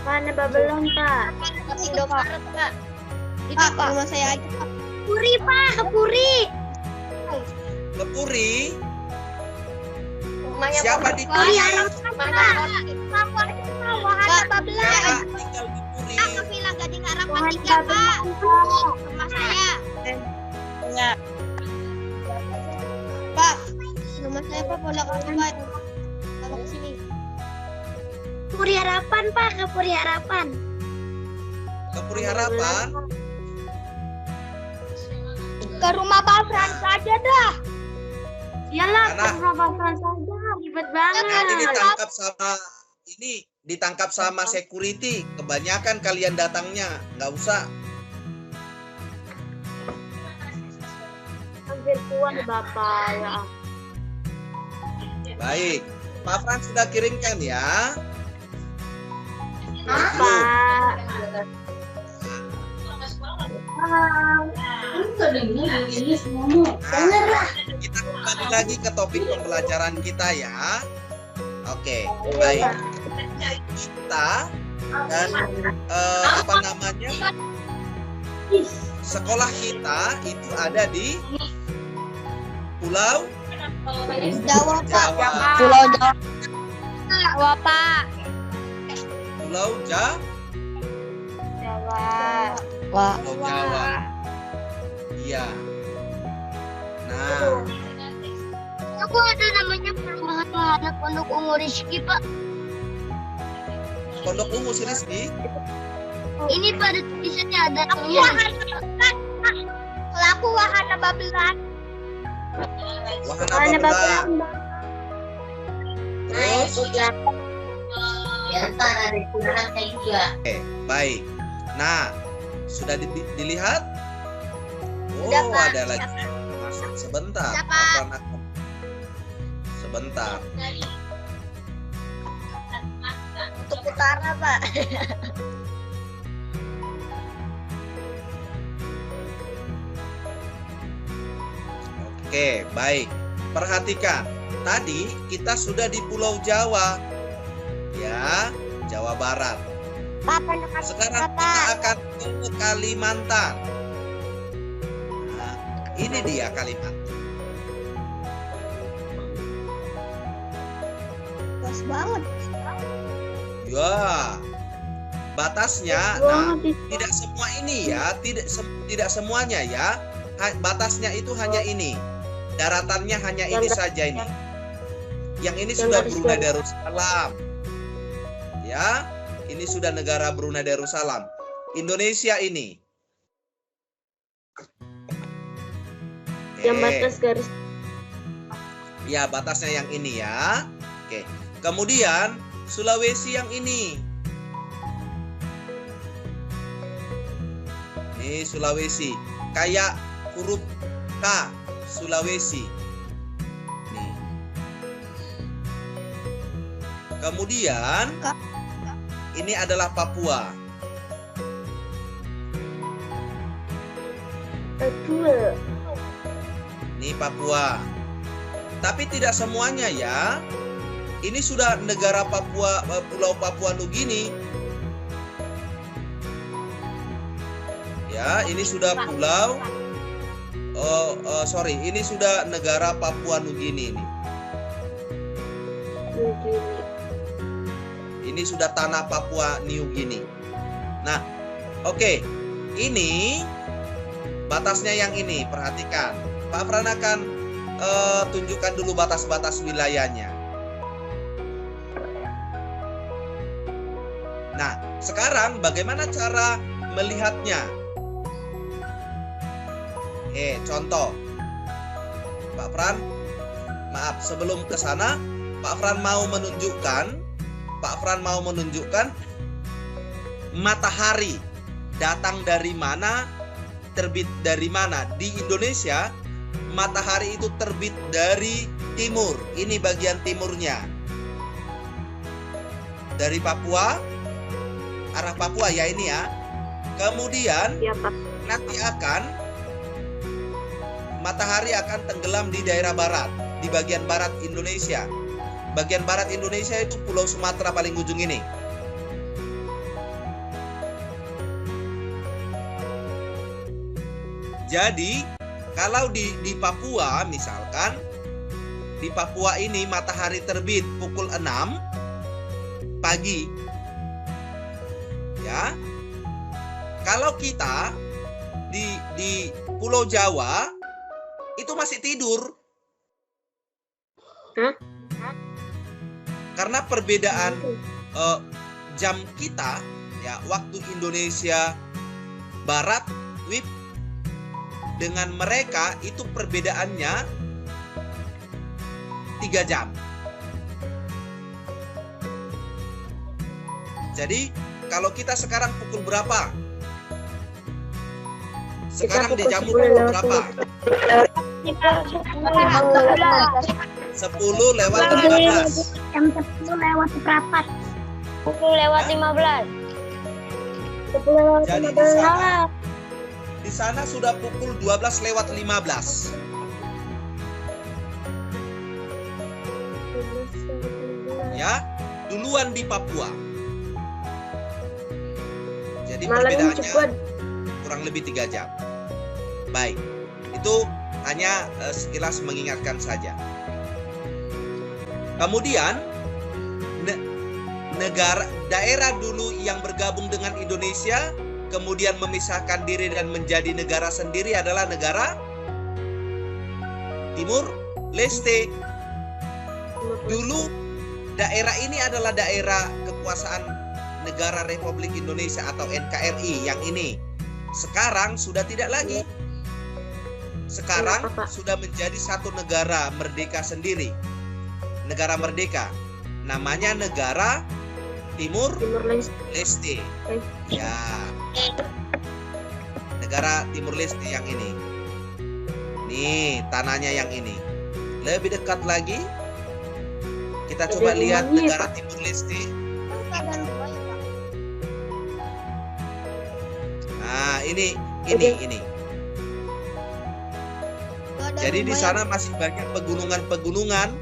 Wahana Babelan, Pak. Indomaret Pak. Pak, ke rumah saya aja, Pak. Puri Pak, ke Puri. Ke Puri? Rumahnya Siapa di Pak. Puri? Rumahnya Pak. Wahana Babelan. Siapa tinggal di Puri? Aku bilang Gading Harapan 3 Pak. Rumah saya. Pak, rumah saya, Pak. Pondok Apa? Kamu ke sini. Puri Harapan Pak, ke Puri Harapan. Ke Puri Harapan? Ke rumah Pak Fran saja dah. Iyalah, Mana? ke rumah Babelan saja. Ribet banget. Ini ditangkap sama security. Kebanyakan kalian datangnya, nggak usah. Hampir tua Bapak ya. Baik, Pak Fran sudah kirimkan ya. Pak. Nah, kita kembali lagi ke topik pembelajaran kita ya. Oke, baik. Kita dan apa namanya? Sekolah kita itu ada di Pulau Jawa, Pak. Jawa. Pulau Jawa. Jawa, Pak. Pulau Jawa. Wah, Pulau Jawa. Iya. Nah, Aku ada namanya perumahan wahana Pondok Ungu Rizky, Pak. Pondok Ungu sih Rizky. Ini pada tulisannya ada Pelaku Wahana Babelan. Wahana Babelan. Terus, oke, baik. Nah, sudah dilihat? Oh, Sudah, Pak. ada lagi. Masuk sebentar. Sudah, Pak. Apa- Sebentar. Untuk utara Pak. Oke, baik. Perhatikan. tadi kita sudah di Pulau Jawa, ya, Jawa Barat. Sekarang kita akan ke Kalimantan. Nah, ini dia Kalimantan. Pas banget. Ya, batasnya, nah, tidak semua ini ya, tidak semuanya ya. Batasnya itu hanya ini. Daratannya hanya ini saja ini. Yang ini sudah Brunei Darussalam. Ya, ini sudah negara Brunei Darussalam. Indonesia ini. Yang batas garis. Ya, batasnya yang ini ya. Oke. Kemudian Sulawesi yang ini. Ini Sulawesi. Kayak huruf K, Sulawesi. Nih. Kemudian ini adalah Papua. Ini Papua. Tapi tidak semuanya ya. Ini sudah negara Papua, Pulau Papua Nugini. Ya, ini sudah pulau. Ini sudah negara Papua Nugini ini. Ini sudah tanah Papua New Guinea. Nah, oke. Ini batasnya yang ini, perhatikan. Pak Fran akan tunjukkan dulu batas-batas wilayahnya. Nah, sekarang bagaimana cara melihatnya? Contoh. Pak Fran, maaf, sebelum ke sana, Pak Fran mau menunjukkan matahari datang dari mana, terbit dari mana. Di Indonesia, matahari itu terbit dari timur. Ini bagian timurnya. Dari Papua, arah Papua ya ini ya. Kemudian nanti matahari akan tenggelam di daerah barat, di bagian barat Indonesia. Bagian barat Indonesia itu Pulau Sumatera paling ujung ini. Jadi kalau di Papua misalkan, di Papua ini matahari terbit pukul 6 pagi. Ya. Kalau kita di Pulau Jawa itu masih tidur. Karena perbedaan jam kita ya, waktu Indonesia Barat WIB dengan mereka itu perbedaannya 3 jam. Jadi kalau kita sekarang pukul berapa? Sekarang di jam pukul berapa? 10 lewat 15. Jam 10 lewat seperempat. 10 lewat 15. Jadi di sana sudah pukul 12 lewat 15. Ya, duluan di Papua. Jadi perbedaannya kurang lebih 3 jam. Baik, itu hanya sekilas mengingatkan saja. Kemudian daerah dulu yang bergabung dengan Indonesia kemudian memisahkan diri dan menjadi negara sendiri adalah negara Timur Leste. Dulu daerah ini adalah daerah kekuasaan Negara Republik Indonesia atau NKRI yang ini. Sekarang sudah tidak lagi. Sekarang sudah menjadi satu negara merdeka sendiri. Negara merdeka. Namanya Negara Timur Leste. Ya. Negara Timur Leste yang ini. Nih, tanahnya yang ini. Lebih dekat lagi. Kita coba lihat negara Timur Leste. Nah, ini. Jadi di sana masih banyak pegunungan-pegunungan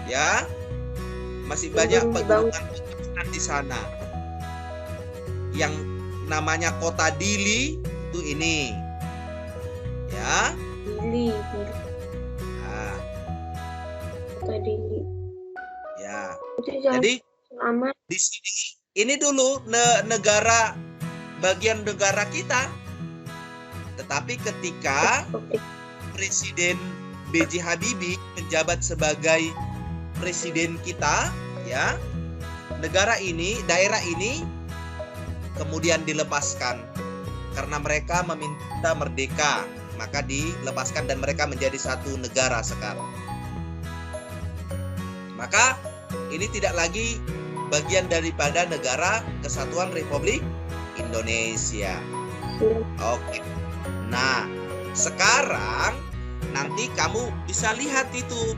Ya, masih banyak pegunungan di sana. Yang namanya kota Dili itu ini, ya. Dili. Nah, Kota Dili. ya. Itu jangan Jadi aman. di sini ini dulu negara, bagian negara kita. Tetapi ketika Presiden B.J. Habibie menjabat sebagai presiden kita, ya, negara ini, daerah ini kemudian dilepaskan karena mereka meminta merdeka, maka dilepaskan dan mereka menjadi satu negara sekarang. Maka ini tidak lagi bagian daripada negara Kesatuan Republik Indonesia. Oke. Nah, sekarang nanti kamu bisa lihat itu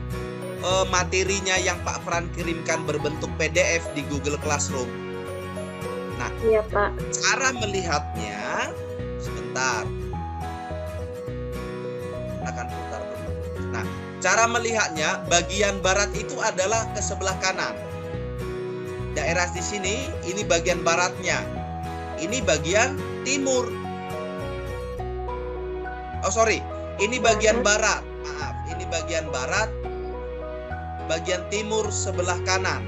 materinya yang Pak Fran kirimkan berbentuk PDF di Google Classroom. Nah, Iya, Pak. cara melihatnya, sebentar. Akan putar dulu. Nah, cara melihatnya, bagian barat itu adalah ke sebelah kanan. Daerah di sini, ini bagian baratnya. Ini bagian timur. Oh sorry, ini bagian barat. Maaf, ini bagian barat. Bagian timur sebelah kanan.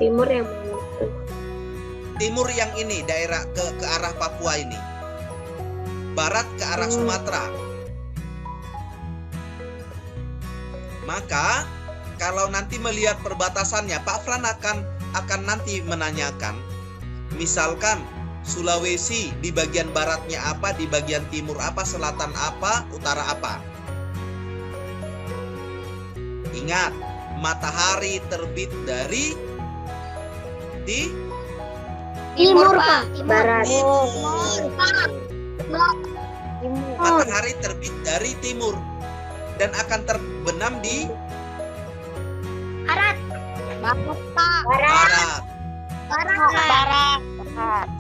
Timur yang mana itu? Timur yang ini, daerah ke arah Papua ini. Barat ke arah Sumatera. Maka kalau nanti melihat perbatasannya, Pak Fran akan nanti menanyakan, misalkan Sulawesi di bagian baratnya apa, di bagian timur apa, selatan apa, utara apa. Ingat, matahari terbit dari Timur, Pak. Barat. Matahari terbit dari timur dan akan terbenam di Barat. barat. Barat.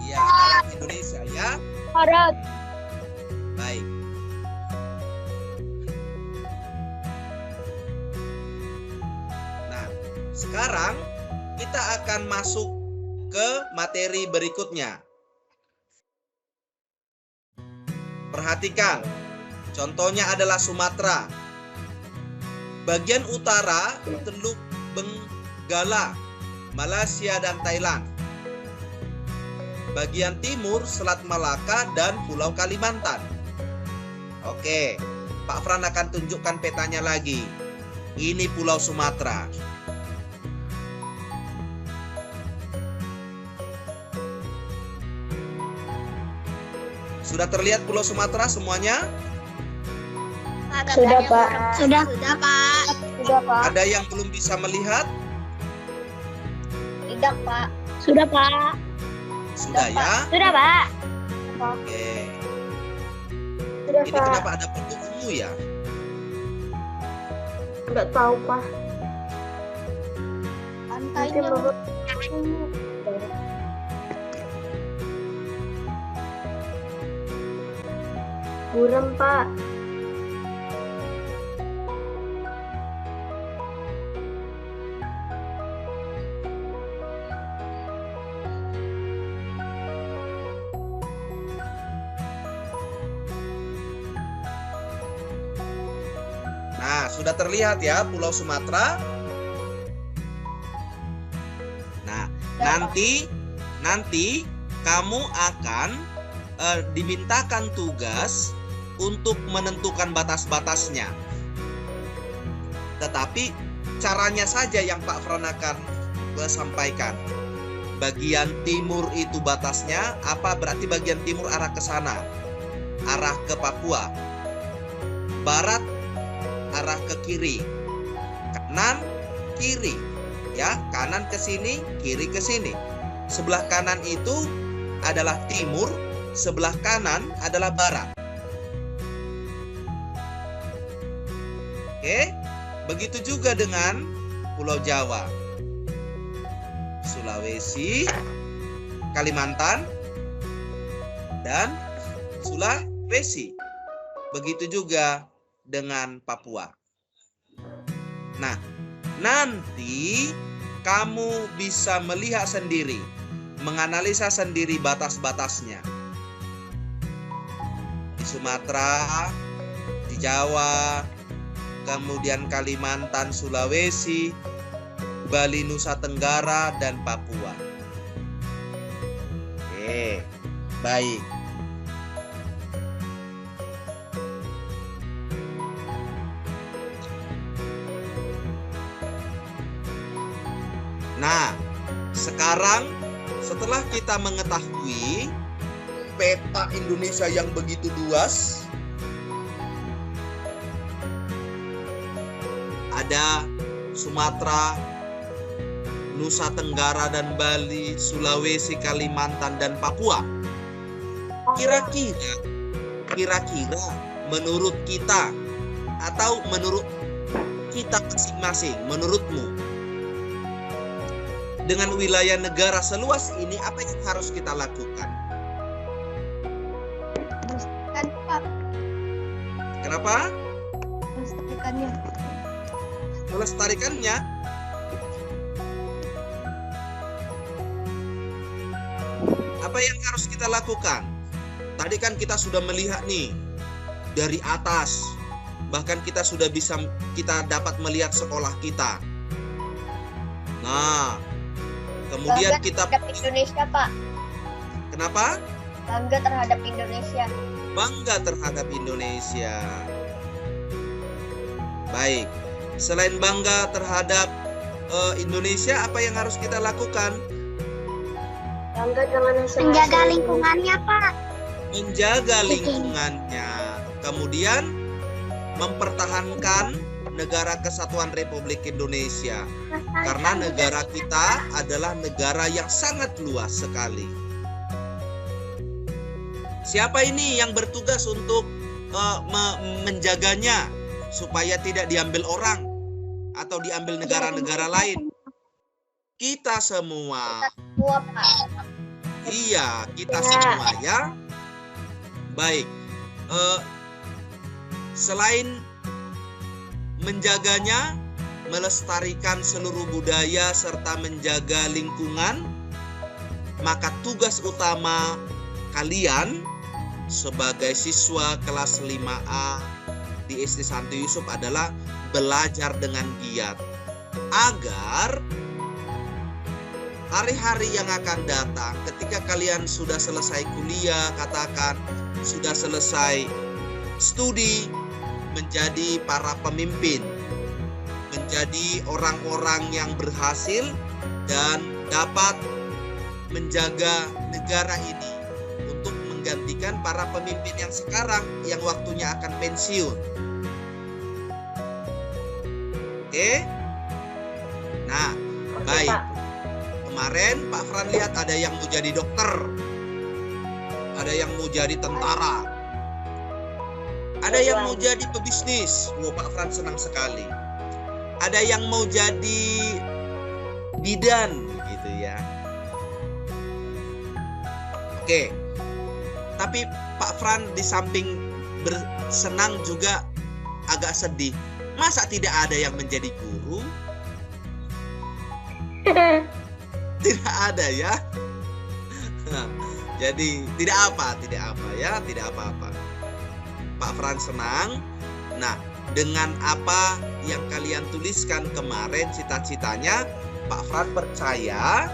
Iya, barat Indonesia ya. Barat. Baik. Nah, sekarang kita akan masuk ke materi berikutnya. Perhatikan, contohnya adalah Sumatera. Bagian utara, Teluk Benggala, Malaysia dan Thailand. Bagian timur, Selat Malaka dan Pulau Kalimantan. Oke, Pak Fran akan tunjukkan petanya lagi. Ini Pulau Sumatera. Sudah terlihat Pulau Sumatera semuanya? Sudah, Pak. Sudah, Pak. Sudah, Pak. Ada yang belum bisa melihat? Tidak, Pak. Sudah, Pak. Sudah ya? Sudah, Pak. Oke. Sudah, Ini Pak. kenapa ada bentuk ungu ya? Enggak tahu, Pak. Nanti Pantainya Bapak buram, Pak. Nah, sudah terlihat ya Pulau Sumatera. Nah, nanti kamu akan dimintakan tugas untuk menentukan batas-batasnya. Tetapi caranya saja yang Pak Fran akan sampaikan. Bagian timur itu batasnya apa? Berarti bagian timur arah ke sana, arah ke Papua. Barat arah ke kiri, kanan kiri, ya, kanan ke sini, kiri ke sini. Sebelah kanan itu adalah timur, sebelah kanan adalah barat. Oke, begitu juga dengan Pulau Jawa, Sulawesi, Kalimantan, dan Sulawesi. Begitu juga dengan Papua. Nah, nanti kamu bisa melihat sendiri, menganalisa sendiri batas-batasnya. Di Sumatera, di Jawa, kemudian Kalimantan, Sulawesi, Bali, Nusa Tenggara, dan Papua. Oke, baik. Nah, sekarang setelah kita mengetahui peta Indonesia yang begitu luas, ada Sumatera, Nusa Tenggara dan Bali, Sulawesi, Kalimantan dan Papua. Kira-kira menurut kita atau menurut kita masing-masing, menurutmu, dengan wilayah negara seluas ini apa yang harus kita lakukan? Melestarikan, Pak. Kenapa? Melestarikannya. Melestarikannya. Apa yang harus kita lakukan? Tadi kan kita sudah melihat nih dari atas, bahkan kita dapat melihat sekolah kita. Nah, kemudian Bangga kita terhadap Indonesia, Pak. Kenapa? Bangga terhadap Indonesia. Bangga terhadap Indonesia. Baik. Selain bangga terhadap Indonesia, apa yang harus kita lakukan? Bangga dengan hasil Menjaga lingkungannya, Pak. Menjaga lingkungannya. Kemudian mempertahankan negara kesatuan Republik Indonesia. Karena negara kita adalah negara yang sangat luas sekali. Siapa ini yang bertugas untuk menjaganya supaya tidak diambil orang atau diambil negara-negara lain? Kita semua. Semua, Pak. Iya, kita semua ya. Baik. Selain menjaganya, melestarikan seluruh budaya serta menjaga lingkungan, maka tugas utama kalian sebagai siswa kelas 5A di SD Santo Yusuf adalah belajar dengan giat agar hari-hari yang akan datang ketika kalian sudah selesai kuliah, katakan sudah selesai studi, menjadi para pemimpin, menjadi orang-orang yang berhasil dan dapat menjaga negara ini untuk menggantikan para pemimpin yang sekarang yang waktunya akan pensiun. Oke? Nah, baik. Kemarin Pak Fran lihat ada yang mau jadi dokter, ada yang mau jadi tentara, ada yang mau jadi pebisnis. Wow, Pak Fran senang sekali. Ada yang mau jadi bidan gitu ya. Oke. Tapi Pak Fran di samping bersenang juga agak sedih. Masa tidak ada yang menjadi guru? Tidak ada ya. Jadi tidak apa ya, tidak apa-apa. Pak Fran senang. Nah, dengan apa yang kalian tuliskan kemarin cita-citanya, Pak Fran percaya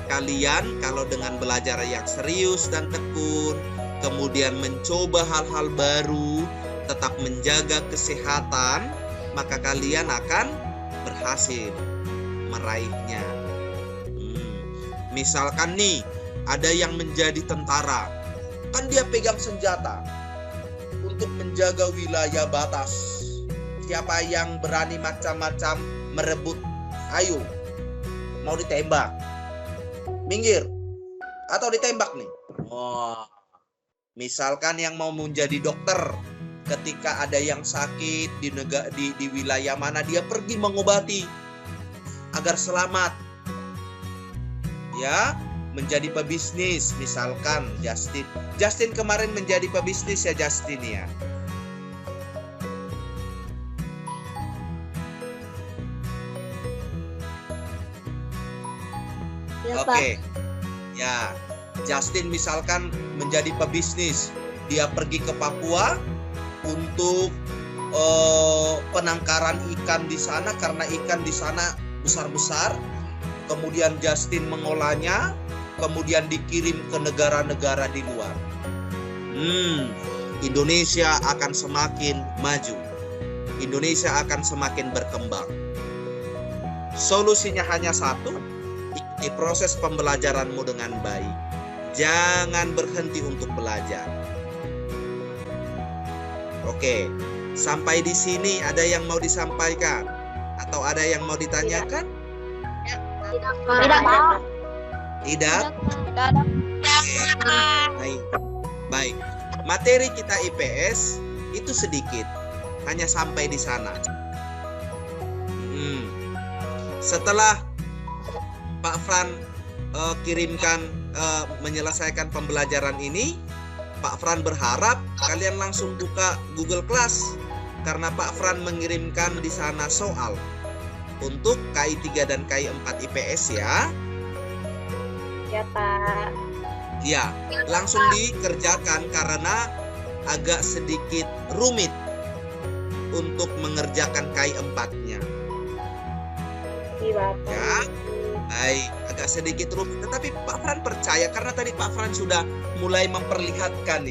kalian kalau dengan belajar yang serius dan tekun, kemudian mencoba hal-hal baru, tetap menjaga kesehatan, maka kalian akan berhasil meraihnya. Misalkan nih, ada yang menjadi tentara, kan dia pegang senjata untuk menjaga wilayah batas. Siapa yang berani macam-macam merebut, ayo, mau ditembak, minggir, atau ditembak nih. Oh, misalkan yang mau menjadi dokter, ketika ada yang sakit di wilayah mana, dia pergi mengobati agar selamat. Ya, menjadi pebisnis, misalkan Justin kemarin menjadi pebisnis ya, Justin ya. Oke. Ya, Justin misalkan menjadi pebisnis. Dia pergi ke Papua untuk penangkaran ikan di sana karena ikan di sana besar-besar. Kemudian Justin mengolahnya, kemudian dikirim ke negara-negara di luar. Indonesia akan semakin maju. Indonesia akan semakin berkembang. Solusinya hanya satu, ikuti proses pembelajaranmu dengan baik. Jangan berhenti untuk belajar. Oke, sampai di sini ada yang mau disampaikan? Atau ada yang mau ditanyakan? Tidak, Pak. Tidak? Baik. Baik. Materi kita IPS itu sedikit, hanya sampai di sana. Setelah Pak Fran menyelesaikan pembelajaran ini, Pak Fran berharap kalian langsung buka Google Class karena Pak Fran mengirimkan di sana soal untuk KI 3 dan KI 4 IPS ya. Ya, Pak. Ya, langsung dikerjakan karena agak sedikit rumit untuk mengerjakan KI 4-nya. Iya, Bapak. Ya, baik, agak sedikit rumit. Tetapi Pak Fran percaya karena tadi Pak Fran sudah mulai memperlihatkan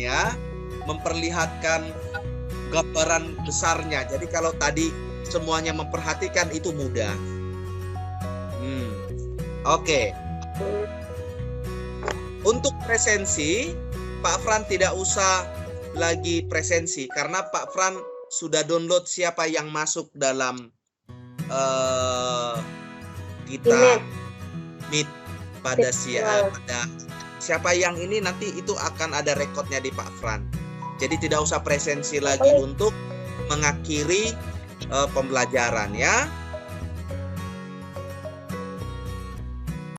gambaran besarnya. Jadi kalau tadi semuanya memperhatikan itu mudah. Oke. Untuk presensi, Pak Fran tidak usah lagi presensi karena Pak Fran sudah download siapa yang masuk dalam kita meet pada siapa yang ini nanti itu akan ada rekodnya di Pak Fran. Jadi tidak usah presensi lagi untuk mengakhiri pembelajaran ya.